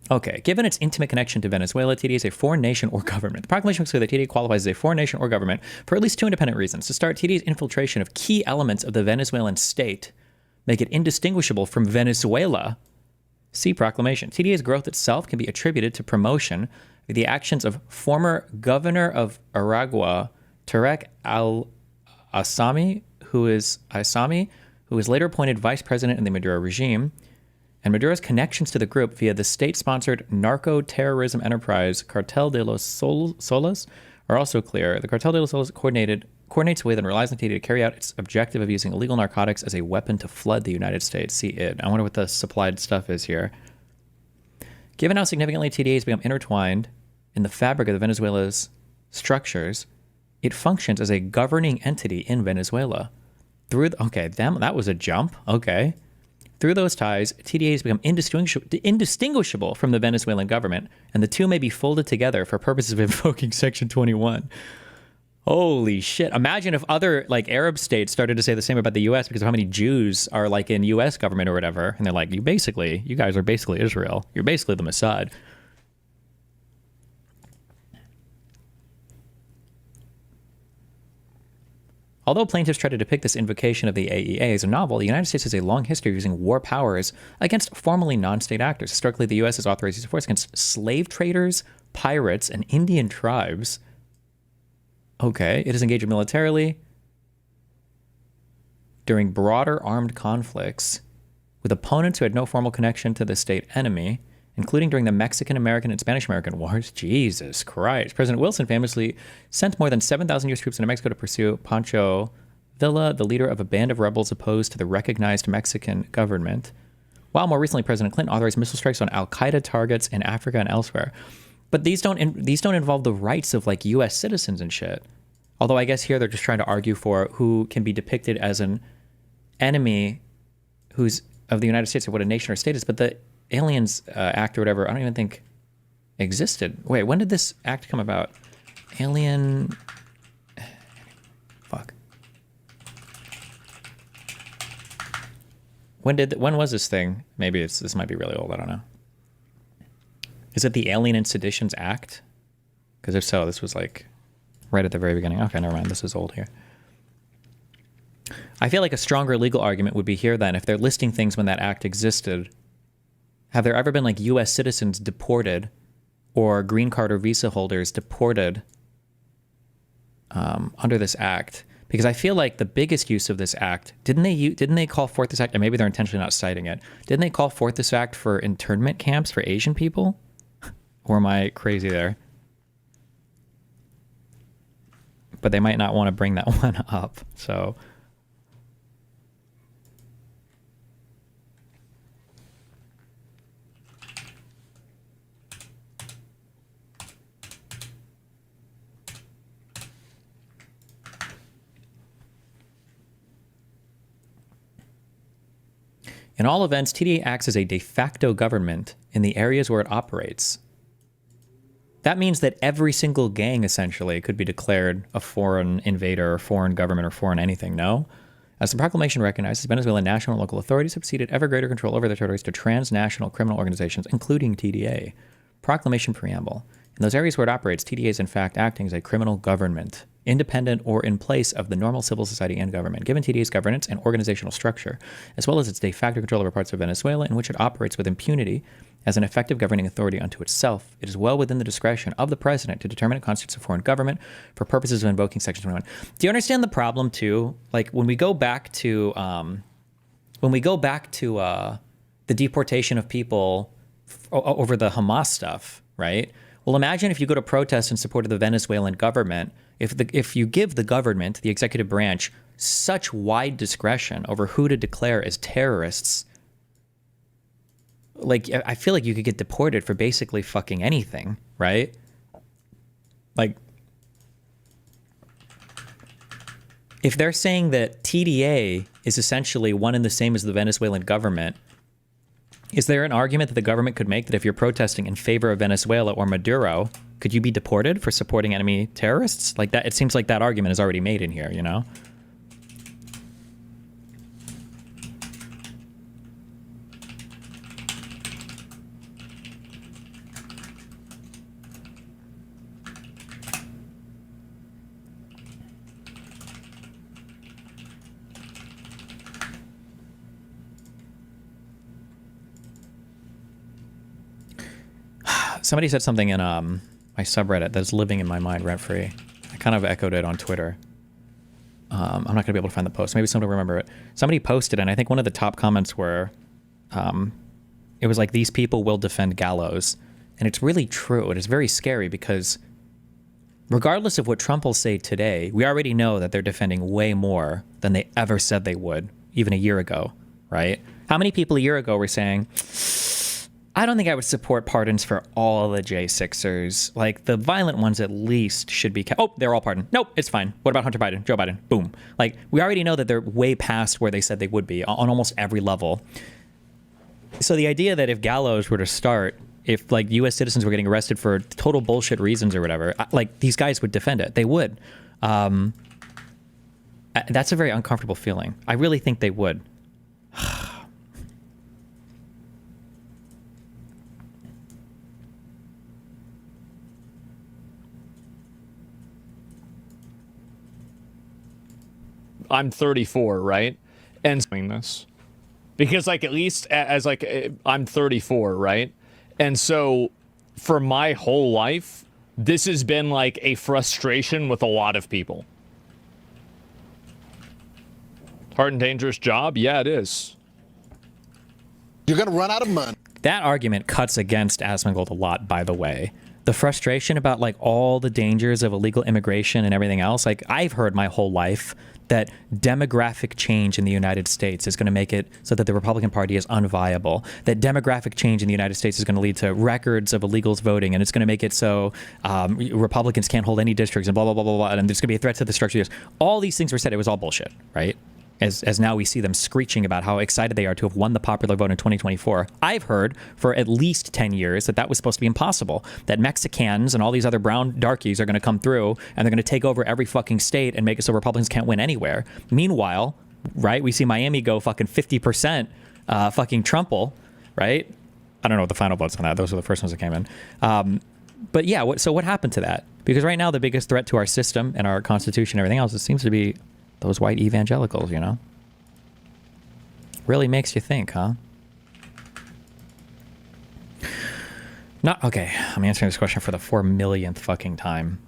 Okay, given its intimate connection to Venezuela, TDA is a foreign nation or government. The proclamation makes clear that TDA qualifies as a foreign nation or government for at least two independent reasons. To start, TDA's infiltration of key elements of the Venezuelan state make it indistinguishable from Venezuela. See proclamation. TDA's growth itself can be attributed to promotion the actions of former governor of Aragua, Tarek al-Assami, who is later appointed vice president in the Maduro regime, and Maduro's connections to the group via the state-sponsored narco-terrorism enterprise Cartel de los Soles are also clear. The Cartel de los Soles coordinates with and relies on TDA to carry out its objective of using illegal narcotics as a weapon to flood the United States. See it. I wonder what the supplied stuff is here. Given how significantly TDA has become intertwined in the fabric of Venezuela's structures, it functions as a governing entity in Venezuela. That was a jump. Okay. Through those ties, TDA has become indistinguishable from the Venezuelan government, and the two may be folded together for purposes of invoking Section 21. Holy shit. Imagine if other Arab states started to say the same about the U.S. because of how many Jews are in U.S. government or whatever. And they're like, you guys are basically Israel. You're basically the Mossad. Although plaintiffs try to depict this invocation of the AEA as a novel, the United States has a long history of using war powers against formally non-state actors. Historically, the U.S. has authorized use of force against slave traders, pirates, and Indian tribes. Okay, it is engaged militarily during broader armed conflicts with opponents who had no formal connection to the state enemy, including during the Mexican-American and Spanish-American Wars. Jesus Christ. President Wilson famously sent more than 7,000 U.S. troops into Mexico to pursue Pancho Villa, the leader of a band of rebels opposed to the recognized Mexican government, while more recently President Clinton authorized missile strikes on al-Qaeda targets in Africa and elsewhere. But these don't involve the rights of U.S. citizens and shit. Although I guess here they're just trying to argue for who can be depicted as an enemy who's of the United States or what a nation or state is. But the Aliens Act or whatever, I don't even think existed. Wait, when did this act come about? Fuck. When was this thing? Maybe this might be really old. I don't know. Is it the Alien and Seditions Act? Because if so, this was right at the very beginning. Okay, never mind. This is old here. I feel like a stronger legal argument would be here then if they're listing things when that act existed. Have there ever been U.S. citizens deported or green card or visa holders deported under this act? Because I feel like the biggest use of this act, didn't they call forth this act, and maybe they're intentionally not citing it, didn't they call forth this act for internment camps for Asian people? Or am I crazy there? But they might not want to bring that one up, so... In all events, TDA acts as a de facto government in the areas where it operates. That means that every single gang, essentially, could be declared a foreign invader or foreign government or foreign anything, no? As the proclamation recognizes, Venezuelan national and local authorities have ceded ever greater control over their territories to transnational criminal organizations, including TDA. Proclamation Preamble. In those areas where it operates, TDA is in fact acting as a criminal government, independent or in place of the normal civil society and government, given TDA's governance and organizational structure, as well as its de facto control over parts of Venezuela in which it operates with impunity as an effective governing authority unto itself. It is well within the discretion of the president to determine it constitutes a foreign government for purposes of invoking Section 21. Do you understand the problem too? Like when we go back to the deportation of people over the Hamas stuff, right? Well, imagine if you go to protest in support of the Venezuelan government, if you give the government, the executive branch, such wide discretion over who to declare as terrorists, like, I feel like you could get deported for basically fucking anything, right? Like, if they're saying that TDA is essentially one and the same as the Venezuelan government, is there an argument that the government could make that if you're protesting in favor of Venezuela or Maduro, could you be deported for supporting enemy terrorists? Like that, it seems like that argument is already made in here, you know? Somebody said something in my subreddit that's living in my mind rent-free. I kind of echoed it on Twitter. I'm not going to be able to find the post. Maybe someone will remember it. Somebody posted, and I think one of the top comments were, it was like, these people will defend Gallows. And it's really true. It is very scary because regardless of what Trump will say today, we already know that they're defending way more than they ever said they would, even a year ago, right? How many people a year ago were saying, I don't think I would support pardons for all the J6ers. Like, the violent ones at least should be... Oh, they're all pardoned. Nope, it's fine. What about Hunter Biden? Joe Biden? Boom. Like, we already know that they're way past where they said they would be on almost every level. So the idea that if Gallows were to start, if, like, U.S. citizens were getting arrested for total bullshit reasons or whatever, like, these guys would defend it. They would. That's a very uncomfortable feeling. I really think they would.
I'm 34, right? And doing this because, like, at least as like I'm 34, right? And so for my whole life, this has been like a frustration with a lot of people. Hard and dangerous job? Yeah, it is.
You're going to run out of money.
That argument cuts against Asmongold a lot, by the way. The frustration about, like, all the dangers of illegal immigration and everything else, like, I've heard my whole life that demographic change in the United States is going to make it so that the Republican Party is unviable, that demographic change in the United States is going to lead to records of illegals voting, and it's going to make it so Republicans can't hold any districts, and blah, blah, blah, blah, blah, and there's going to be a threat to the structure. All these things were said. It was all bullshit, right? As now we see them screeching about how excited they are to have won the popular vote in 2024. I've heard for at least 10 years that was supposed to be impossible, that Mexicans and all these other brown darkies are going to come through and they're going to take over every fucking state and make it so Republicans can't win anywhere. Meanwhile, right, we see Miami go fucking 50% fucking Trumple, right? I don't know what the final votes on that. Those were the first ones that came in. But yeah, so what happened to that? Because right now the biggest threat to our system and our Constitution and everything else, it seems to be those white evangelicals, you know? Really makes you think, huh? Okay, I'm answering this question for the 4 millionth fucking time.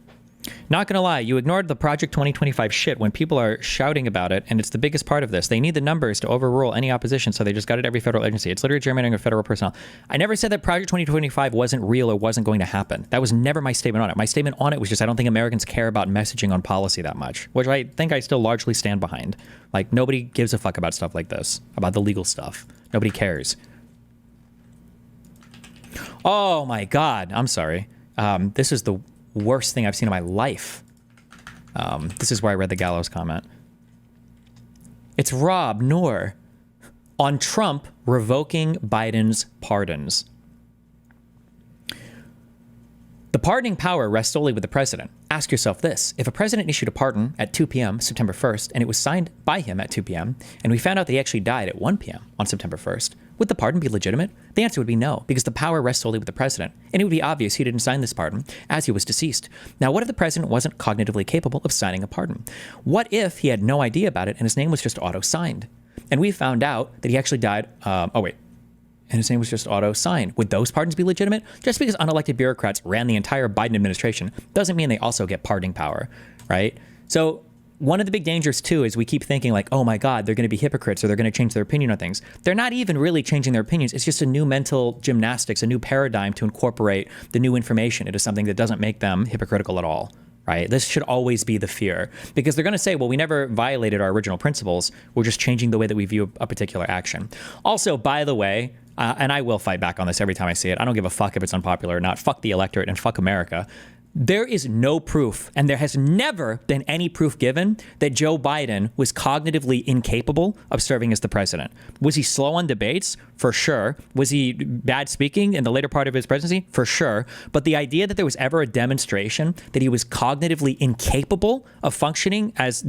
Not gonna lie, you ignored the Project 2025 shit when people are shouting about it, and it's the biggest part of this. They need the numbers to overrule any opposition, so they just got it every federal agency. It's literally gerrymandering of federal personnel. I never said that Project 2025 wasn't real or wasn't going to happen. That was never my statement on it. My statement on it was just I don't think Americans care about messaging on policy that much, which I think I still largely stand behind. Like, nobody gives a fuck about stuff like this, about the legal stuff. Nobody cares. Oh my God, I'm sorry. This is the worst thing I've seen in my life. This is where I read the gallows comment. It's Rob Noor on Trump revoking Biden's pardons. The pardoning power rests solely with the president. Ask yourself this. If a president issued a pardon at 2 p.m. September 1st, and it was signed by him at 2 p.m., and we found out that he actually died at 1 p.m. on September 1st, would the pardon be legitimate? The answer would be no, because the power rests solely with the president, and it would be obvious he didn't sign this pardon as he was deceased. Now, what if the president wasn't cognitively capable of signing a pardon? What if he had no idea about it and his name was just auto-signed? And we found out that he actually died, and his name was just auto-signed. Would those pardons be legitimate? Just because unelected bureaucrats ran the entire Biden administration doesn't mean they also get pardoning power, right? So one of the big dangers, too, is we keep thinking like, oh my God, they're going to be hypocrites or they're going to change their opinion on things. They're not even really changing their opinions. It's just a new mental gymnastics, a new paradigm to incorporate the new information into something that doesn't make them hypocritical at all, right? This should always be the fear, because they're going to say, well, we never violated our original principles. We're just changing the way that we view a particular action. Also, by the way, and I will fight back on this every time I see it. I don't give a fuck if it's unpopular or not. Fuck the electorate and fuck America. There is no proof, and there has never been any proof given that Joe Biden was cognitively incapable of serving as the president. Was he slow on debates? For sure. Was he bad speaking in the later part of his presidency? For sure. But the idea that there was ever a demonstration that he was cognitively incapable of functioning as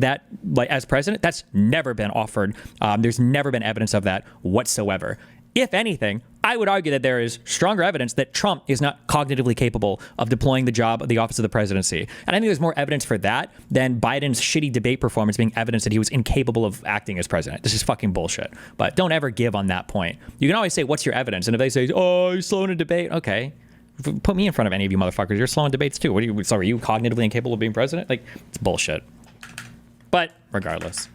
president, that's never been offered. There's never been evidence of that whatsoever. If anything, I would argue that there is stronger evidence that Trump is not cognitively capable of deploying the office of the presidency. And I think there's more evidence for that than Biden's shitty debate performance being evidence that he was incapable of acting as president. This is fucking bullshit. But don't ever give on that point. You can always say, what's your evidence? And if they say, oh, you're slow in a debate, okay. Put me in front of any of you motherfuckers. You're slow in debates too. What are you cognitively incapable of being president? Like, it's bullshit. But regardless.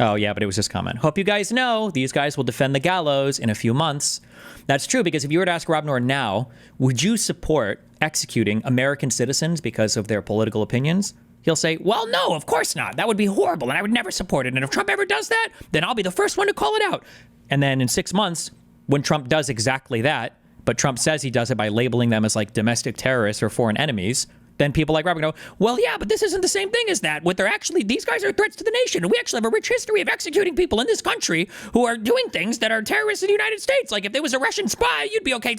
Oh, yeah, but it was his comment. Hope you guys know these guys will defend the gallows in a few months. That's true, because if you were to ask Rob Noor now, would you support executing American citizens because of their political opinions? He'll say, well, no, of course not. That would be horrible, and I would never support it. And if Trump ever does that, then I'll be the first one to call it out. And then in 6 months, when Trump does exactly that, but Trump says he does it by labeling them as like domestic terrorists or foreign enemies, then people like Robert go, well, yeah, but this isn't the same thing as that. What they're actually, these guys are threats to the nation. And we actually have a rich history of executing people in this country who are doing things that are terrorists in the United States. Like if there was a Russian spy, you'd be okay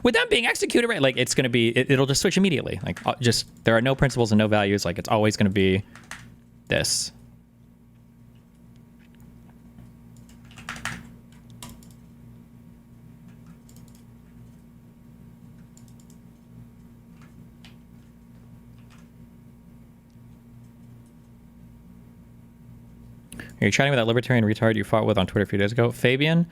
with them being executed, right? Like it's going to be, it'll just switch immediately. Like there are no principles and no values. Like it's always going to be this. Are you chatting with that libertarian retard you fought with on Twitter a few days ago? Fabian?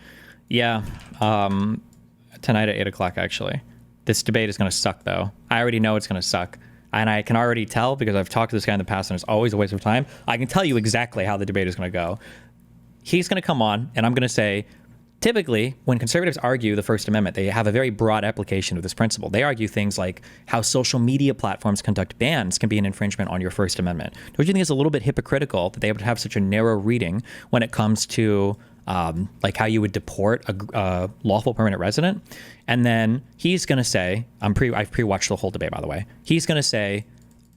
Yeah. Tonight at 8 o'clock, actually. This debate is going to suck, though. I already know it's going to suck. And I can already tell because I've talked to this guy in the past and it's always a waste of time. I can tell you exactly how the debate is going to go. He's going to come on and I'm going to say, typically, when conservatives argue the First Amendment, they have a very broad application of this principle. They argue things like how social media platforms conduct bans can be an infringement on your First Amendment. Don't you think it's a little bit hypocritical that they would have such a narrow reading when it comes to like how you would deport a lawful permanent resident? And then he's going to say, I've pre-watched the whole debate, by the way. He's going to say,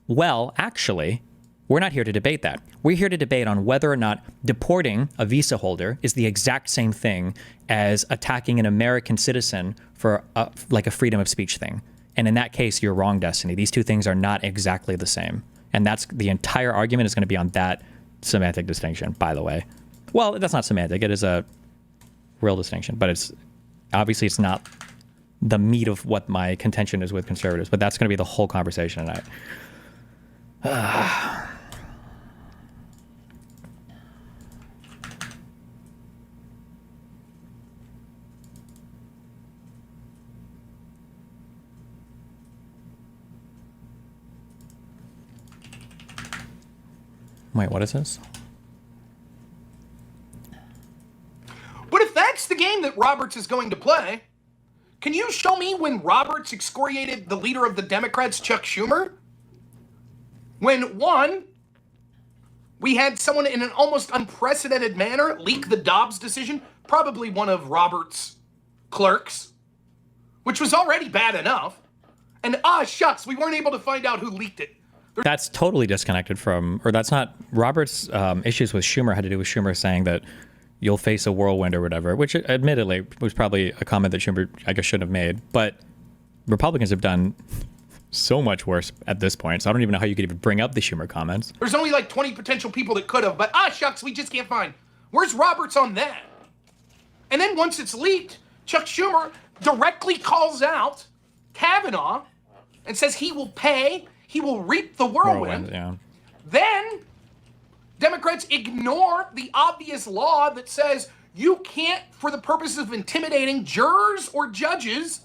well, actually, we're not here to debate that. We're here to debate on whether or not deporting a visa holder is the exact same thing as attacking an American citizen for like a freedom of speech thing. And in that case, you're wrong, Destiny. These two things are not exactly the same. And that's the entire argument is going to be on that semantic distinction, by the way. Well, that's not semantic. It is a real distinction, but it's obviously it's not the meat of what my contention is with conservatives, but that's going to be the whole conversation tonight. Wait, what is this?
But if that's the game that Roberts is going to play, can you show me when Roberts excoriated the leader of the Democrats, Chuck Schumer? When, one, we had someone in an almost unprecedented manner leak the Dobbs decision, probably one of Roberts' clerks, which was already bad enough. And shucks, we weren't able to find out who leaked it.
That's totally disconnected from, or that's not, Robert's issues with Schumer had to do with Schumer saying that you'll face a whirlwind or whatever, which admittedly was probably a comment that Schumer, I guess, shouldn't have made. But Republicans have done so much worse at this point, so I don't even know how you could even bring up the Schumer comments.
There's only like 20 potential people that could have, but shucks, we just can't find. Where's Roberts on that? And then once it's leaked, Chuck Schumer directly calls out Kavanaugh and says he will pay, he will reap the whirlwind.
Yeah.
Then Democrats ignore the obvious law that says you can't, for the purpose of intimidating jurors or judges,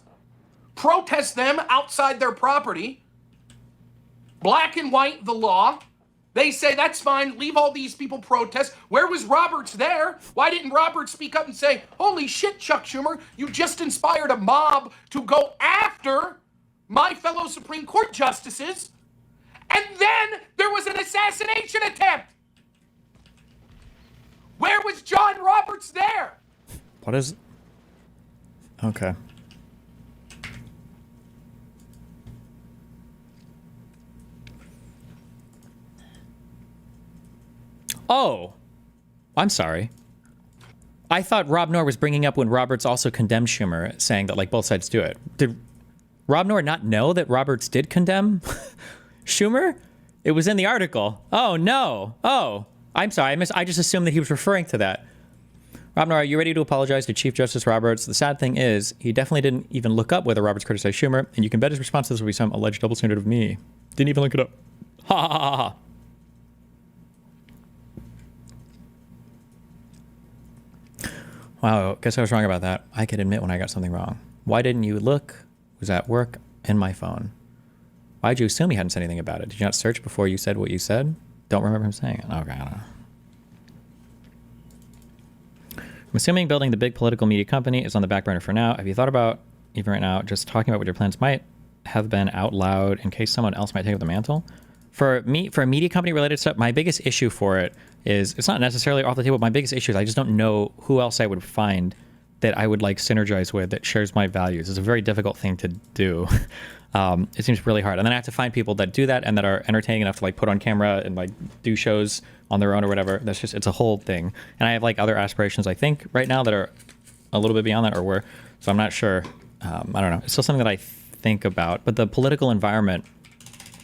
protest them outside their property. Black and white, the law. They say, that's fine, leave all these people protest. Where was Roberts there? Why didn't Roberts speak up and say, holy shit, Chuck Schumer, you just inspired a mob to go after my fellow Supreme Court justices, and then there was an assassination attempt. Where was John Roberts there?
What is... Okay. Oh, I'm sorry. I thought Rob Noor was bringing up when Roberts also condemned Schumer, saying that like both sides do it. Did Rob Noor not know that Roberts did condemn Schumer? It was in the article. Oh, no. Oh, I'm sorry. I just assumed that he was referring to that. Rob Noor, are you ready to apologize to Chief Justice Roberts? The sad thing is, he definitely didn't even look up whether Roberts criticized Schumer, and you can bet his response to this will be some alleged double standard of me. Didn't even look it up. Ha ha ha ha. Wow, guess I was wrong about that. I could admit when I got something wrong. Why didn't you look? Was at work in my phone. Why'd you assume he hadn't said anything about it? Did you not search before you said what you said? Don't remember him saying it. Okay, I don't know. I'm assuming building the big political media company is on the back burner for now. Have you thought about, even right now, just talking about what your plans might have been out loud in case someone else might take up the mantle? For me, for a media company related stuff, my biggest issue for it is, it's not necessarily off the table. My biggest issue is I just don't know who else I would find that I would like synergize with that shares my values. It's a very difficult thing to do. It seems really hard. And then I have to find people that do that and that are entertaining enough to like put on camera and like do shows on their own or whatever. That's just, it's a whole thing. And I have like other aspirations, I think, right now that are a little bit beyond that, or were, so I'm not sure. I don't know. It's still something that I think about, but the political environment,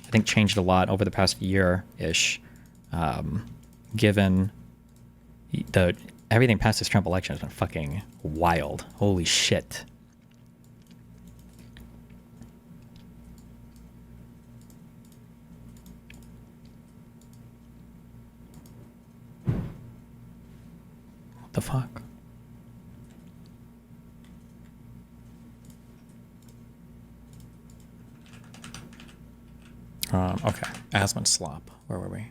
I think, changed a lot over the past year-ish, given the everything past this Trump election has been fucking wild. Holy shit. What the fuck? Okay. Asmon slop. Where were we?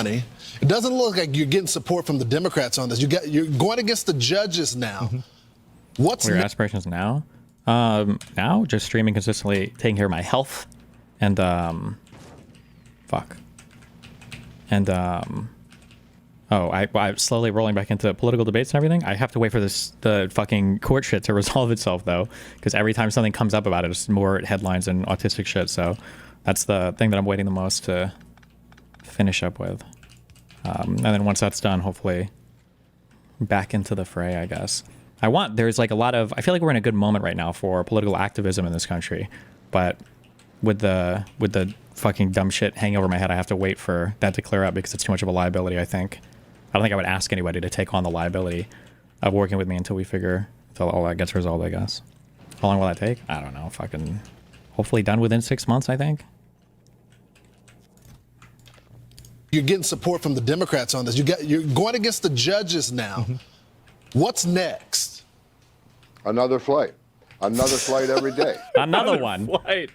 It doesn't look like you're getting support from the Democrats on this. You're going against the judges now. What's
your aspirations now? Now just streaming consistently, taking care of my health, and fuck. And I'm slowly rolling back into political debates and everything. I have to wait for the fucking court shit to resolve itself though, because every time something comes up about it, it's more headlines and autistic shit. So that's the thing that I'm waiting the most to finish up with. And then once that's done, hopefully back into the fray, I guess. There's like a lot of, I feel like we're in a good moment right now for political activism in this country, but with the fucking dumb shit hanging over my head, I have to wait for that to clear up because it's too much of a liability, I think. I don't think I would ask anybody to take on the liability of working with me until all that gets resolved, I guess. How long will that take? I don't know. Fucking hopefully done within 6 months, I think.
You're getting support from the Democrats on this. You're going against the judges now. What's next?
Another flight. Another flight every day.
Another one.
Flight.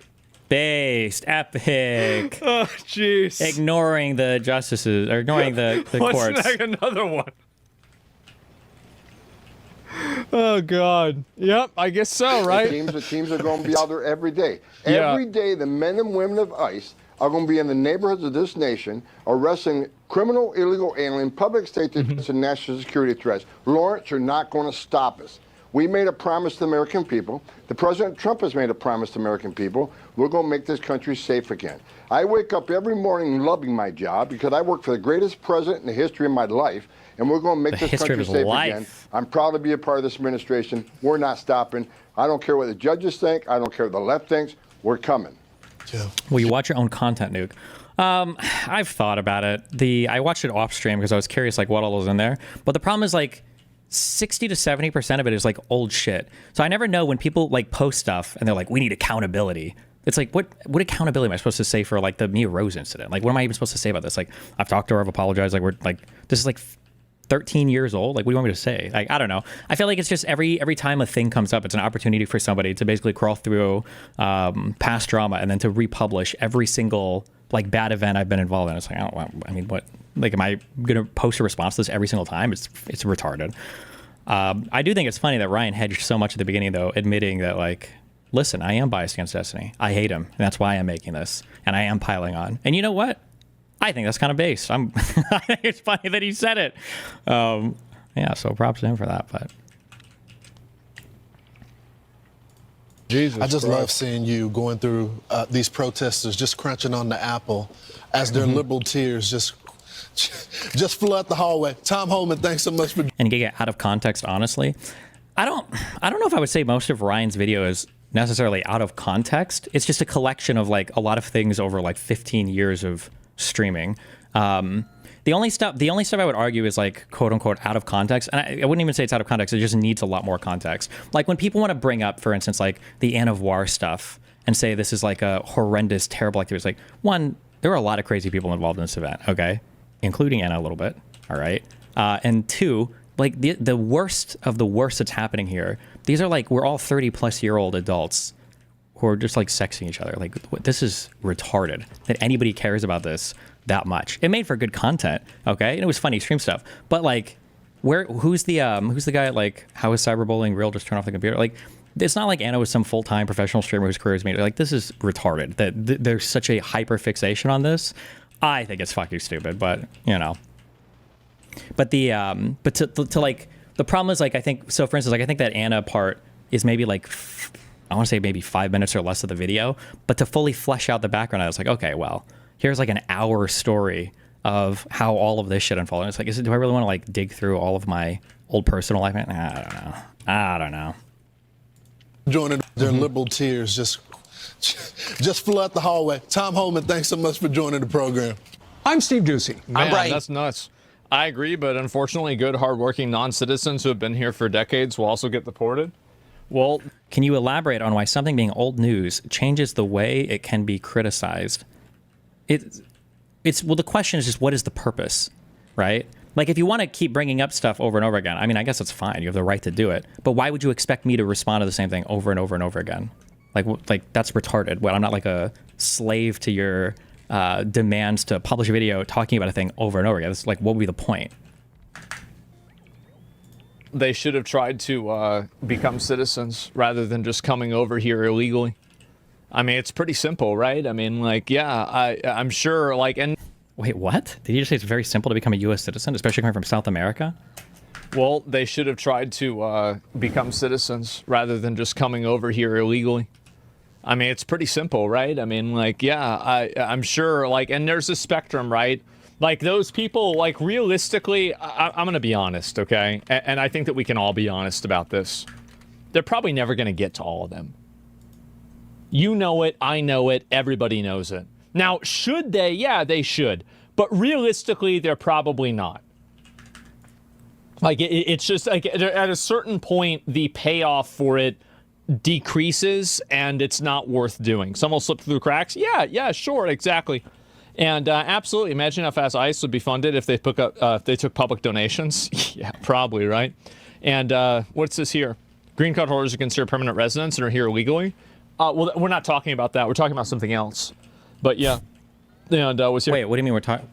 Based. Epic.
Oh, jeez.
Ignoring the justices, or ignoring the courts.
What's another one? Oh, God. Yep, I guess so, right?
The teams are going to be out there every day.
Yeah.
Every day, the men and women of ICE are going to be in the neighborhoods of this nation arresting criminal, illegal alien, public safety threats, and national security threats. Lawrence, you're not going to stop us. We made a promise to the American people. The President Trump has made a promise to the American people. We're going to make this country safe again. I wake up every morning loving my job because I work for the greatest president in the history of my life, and we're going to make this country safe again. I'm proud to be a part of this administration. We're not stopping. I don't care what the judges think. I don't care what the left thinks. We're coming.
Yeah.
Well, you watch your own content, Nuke. I've thought about it. I watched it off stream because I was curious, like, what all was in there. But the problem is, like, 60 to 70% of it is like old shit. So I never know when people like post stuff and they're like, we need accountability. It's like, what accountability am I supposed to say for like the Mia Rose incident? Like, what am I even supposed to say about this? Like, I've talked to her, I've apologized. Like, we're like, this is like 13 years old. Like, what do you want me to say? Like, I don't know. I feel like it's just every time a thing comes up, it's an opportunity for somebody to basically crawl through past drama and then to republish every single like bad event I've been involved in. It's like, I mean, what? Like, am I gonna post a response to this every single time? It's retarded. I do think it's funny that Ryan hedged so much at the beginning, though, admitting that, like, listen, I am biased against Destiny. I hate him, and that's why I'm making this, and I am piling on. And you know what? I think that's kind of based. I think it's funny that he said it. Yeah, so props to him for that. But
Jesus I just love seeing you going through these protesters just crunching on the apple as their liberal tears just flood the hallway. Tom Holman, thanks so much for.
And get out of context, honestly, I don't know if I would say most of Ryan's video is necessarily out of context. It's just a collection of like a lot of things over like 15 years of streaming. The only stuff I would argue is like quote unquote out of context, and I wouldn't even say it's out of context. It just needs a lot more context. Like when people want to bring up, for instance, like the Anne of War stuff and say this is like a horrendous, terrible activity. It's like, one, there are a lot of crazy people involved in this event, okay, including Anna a little bit, all right, and two, like the worst of the worst that's happening here. These are like, we're all 30-plus-year-old adults who are just like sexing each other. Like, this is retarded that anybody cares about this that much. It made for good content, okay, and it was funny stream stuff. But like, who's the guy at like How is Cyberbullying Real? Just turn off the computer. Like, it's not like Anna was some full-time professional streamer whose career is made. Like, this is retarded that there's such a hyper fixation on this. I think it's fucking stupid, but you know. But to like, the problem is like, I think, so for instance, like I think that Anna part is maybe like, I want to say maybe 5 minutes or less of the video, but to fully flesh out the background, I was like, okay, well, here's like an hour story of how all of this shit unfolded. It's like, do I really want to like dig through all of my old personal life? I don't know.
Joining their liberal tears just flood the hallway. Tom Holman, thanks so much for joining the program.
I'm Steve Ducey.
Man, that's nuts. I agree, but unfortunately, good, hardworking non-citizens who have been here for decades will also get deported. Well,
can you elaborate on why something being old news changes the way it can be criticized? Well, the question is just, what is the purpose, right? Like, if you want to keep bringing up stuff over and over again, I mean, I guess that's fine. You have the right to do it. But why would you expect me to respond to the same thing over and over and over again? Like that's retarded. Well, I'm not like a slave to your demands to publish a video talking about a thing over and over again. It's like, what would be the point?
They should have tried to become citizens rather than just coming over here illegally. I mean, it's pretty simple, right? I mean, like, yeah, I'm sure, like, and...
Wait, what? Did you just say it's very simple to become a U.S. citizen, especially coming from South America?
Well, they should have tried to become citizens rather than just coming over here illegally. I mean, it's pretty simple, right? I mean, like, yeah, I'm sure, like, and there's a spectrum, right? Like, those people, like, realistically, I'm going to be honest, okay? And I think that we can all be honest about this. They're probably never going to get to all of them. You know it, I know it, everybody knows it. Now, should they? Yeah, they should. But realistically, they're probably not. Like, it's just, like, at a certain point, the payoff for it decreases, and it's not worth doing. Some will slip through cracks. Yeah, sure, exactly. And absolutely, imagine how fast ICE would be funded if they took public donations. Yeah, probably, right? And what's this here? Green card holders are considered permanent residents and are here illegally. Well, we're not talking about that. We're talking about something else. But yeah. And was here.
Wait, what do you mean we're talking?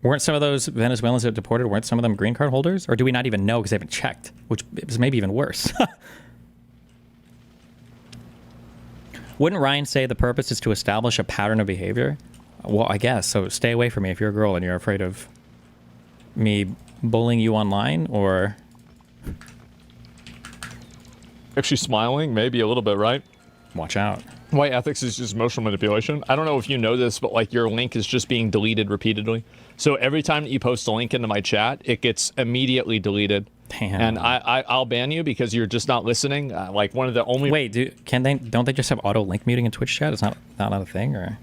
Weren't some of those Venezuelans that deported, weren't some of them green card holders? Or do we not even know because they haven't checked? Which is maybe even worse. Wouldn't Ryan say the purpose is to establish a pattern of behavior? Well, I guess. So stay away from me if you're a girl and you're afraid of me bullying you online, or...
Actually smiling, maybe a little bit, right?
Watch out.
White ethics is just emotional manipulation. I don't know if you know this, but like your link is just being deleted repeatedly. So every time that you post a link into my chat, it gets immediately deleted.
Damn.
And I'll ban you because you're just not listening. Like one of the only...
Wait, don't they just have auto link muting in Twitch chat? It's not a thing, or...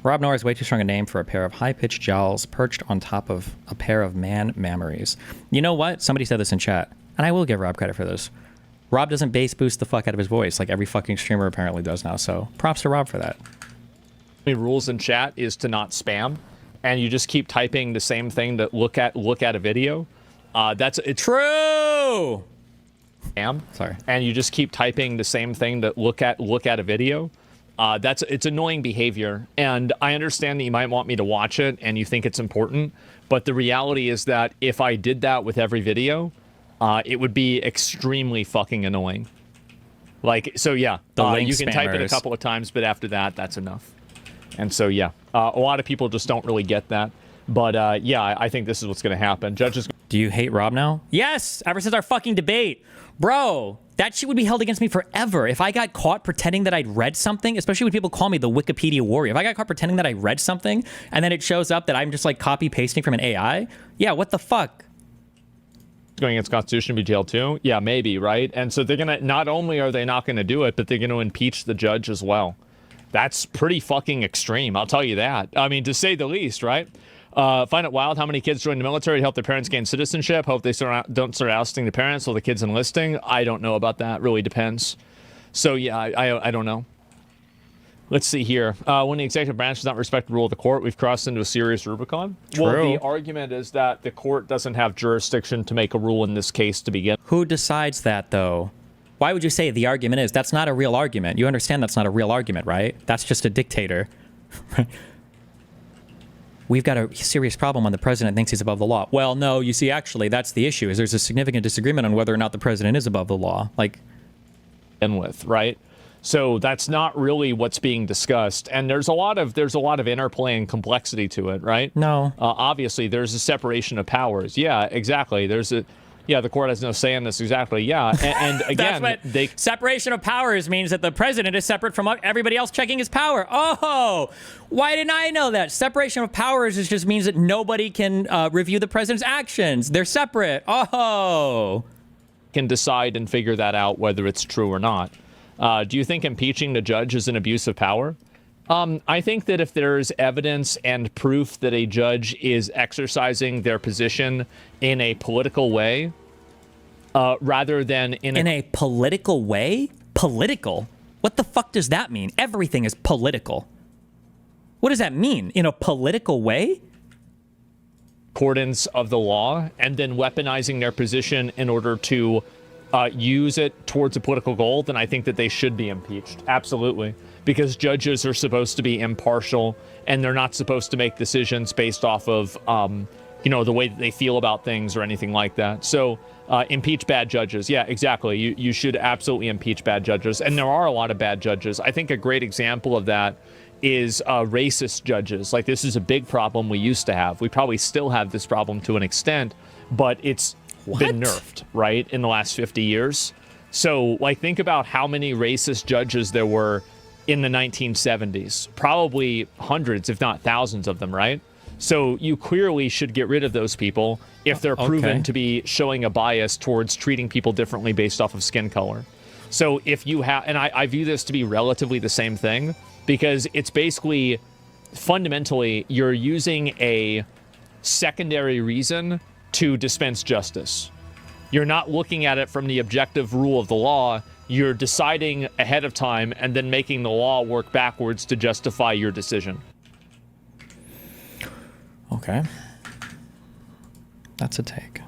Rob Noir is way too strong a name for a pair of high-pitched jowls perched on top of a pair of man mammaries. You know what? Somebody said this in chat, and I will give Rob credit for this. Rob doesn't bass boost the fuck out of his voice like every fucking streamer apparently does now, so props to Rob for that.
The rules in chat is to not spam, and you just keep typing the same thing to look at a video. That's true. Spam.
Sorry.
And you just keep typing the same thing to look at a video. It's annoying behavior, and I understand that you might want me to watch it and you think it's important, but the reality is that if I did that with every video, it would be extremely fucking annoying. Like, so yeah, you can type it a couple of times, but after that, that's enough. And so yeah, a lot of people just don't really get that. But yeah, I think this is what's going to happen. Judges.
Do you hate Rob now? Yes, ever since our fucking debate. Bro, that shit would be held against me forever. If I got caught pretending that I'd read something, especially when people call me the Wikipedia warrior. If I got caught pretending that I read something and then it shows up that I'm just like copy pasting from an AI, yeah, what the fuck?
Going against Constitution be jailed too? Yeah, maybe, right? And so they're gonna, not only are they not gonna do it, but they're gonna impeach the judge as well. That's pretty fucking extreme, I'll tell you that. I mean, to say the least, right? Find it wild how many kids join the military to help their parents gain citizenship. Hope they don't start ousting the parents while the kids enlisting. I don't know about that. Really depends. So yeah, I don't know. Let's see here. When the executive branch does not respect the rule of the court, we've crossed into a serious Rubicon.
True.
Well, the argument is that the court doesn't have jurisdiction to make a rule in this case to begin.
Who decides that, though? Why would you say the argument is? That's not a real argument. You understand that's not a real argument, right? That's just a dictator. We've got a serious problem when the president thinks he's above the law. Well, no, you see, actually, that's the issue, is there's a significant disagreement on whether or not the president is above the law. Like,
and with, right? So that's not really what's being discussed. And there's a lot of interplay and complexity to it, right?
No.
Obviously, there's a separation of powers. Yeah, exactly. Yeah, the court has no say in this. Exactly. Yeah. And again,
separation of powers means that the president is separate from everybody else checking his power. Oh, why didn't I know that? Separation of powers just means that nobody can review the president's actions. They're separate. Oh.
Can decide and figure that out whether it's true or not. Do you think impeaching the judge is an abuse of power? I think that if there's evidence and proof that a judge is exercising their position in a political way, rather than in
a political way? Political? What the fuck does that mean? Everything is political. What does that mean? In a political way?
Accordance of the law, and then weaponizing their position in order to use it towards a political goal, then I think that they should be impeached. Absolutely. Because judges are supposed to be impartial, and they're not supposed to make decisions based off of, the way that they feel about things or anything like that. So impeach bad judges. Yeah, exactly. You should absolutely impeach bad judges. And there are a lot of bad judges. I think a great example of that is racist judges. Like, this is a big problem we used to have. We probably still have this problem to an extent, but it's been nerfed, right, in the last 50 years. So, like, think about how many racist judges there were in the 1970s. Probably hundreds, if not thousands of them, right? So you clearly should get rid of those people if they're proven to be showing a bias towards treating people differently based off of skin color. So if you have, and I view this to be relatively the same thing, because it's basically, fundamentally, you're using a secondary reason to dispense justice. You're not looking at it from the objective rule of the law. You're deciding ahead of time and then making the law work backwards to justify your decision.
Okay. That's a take.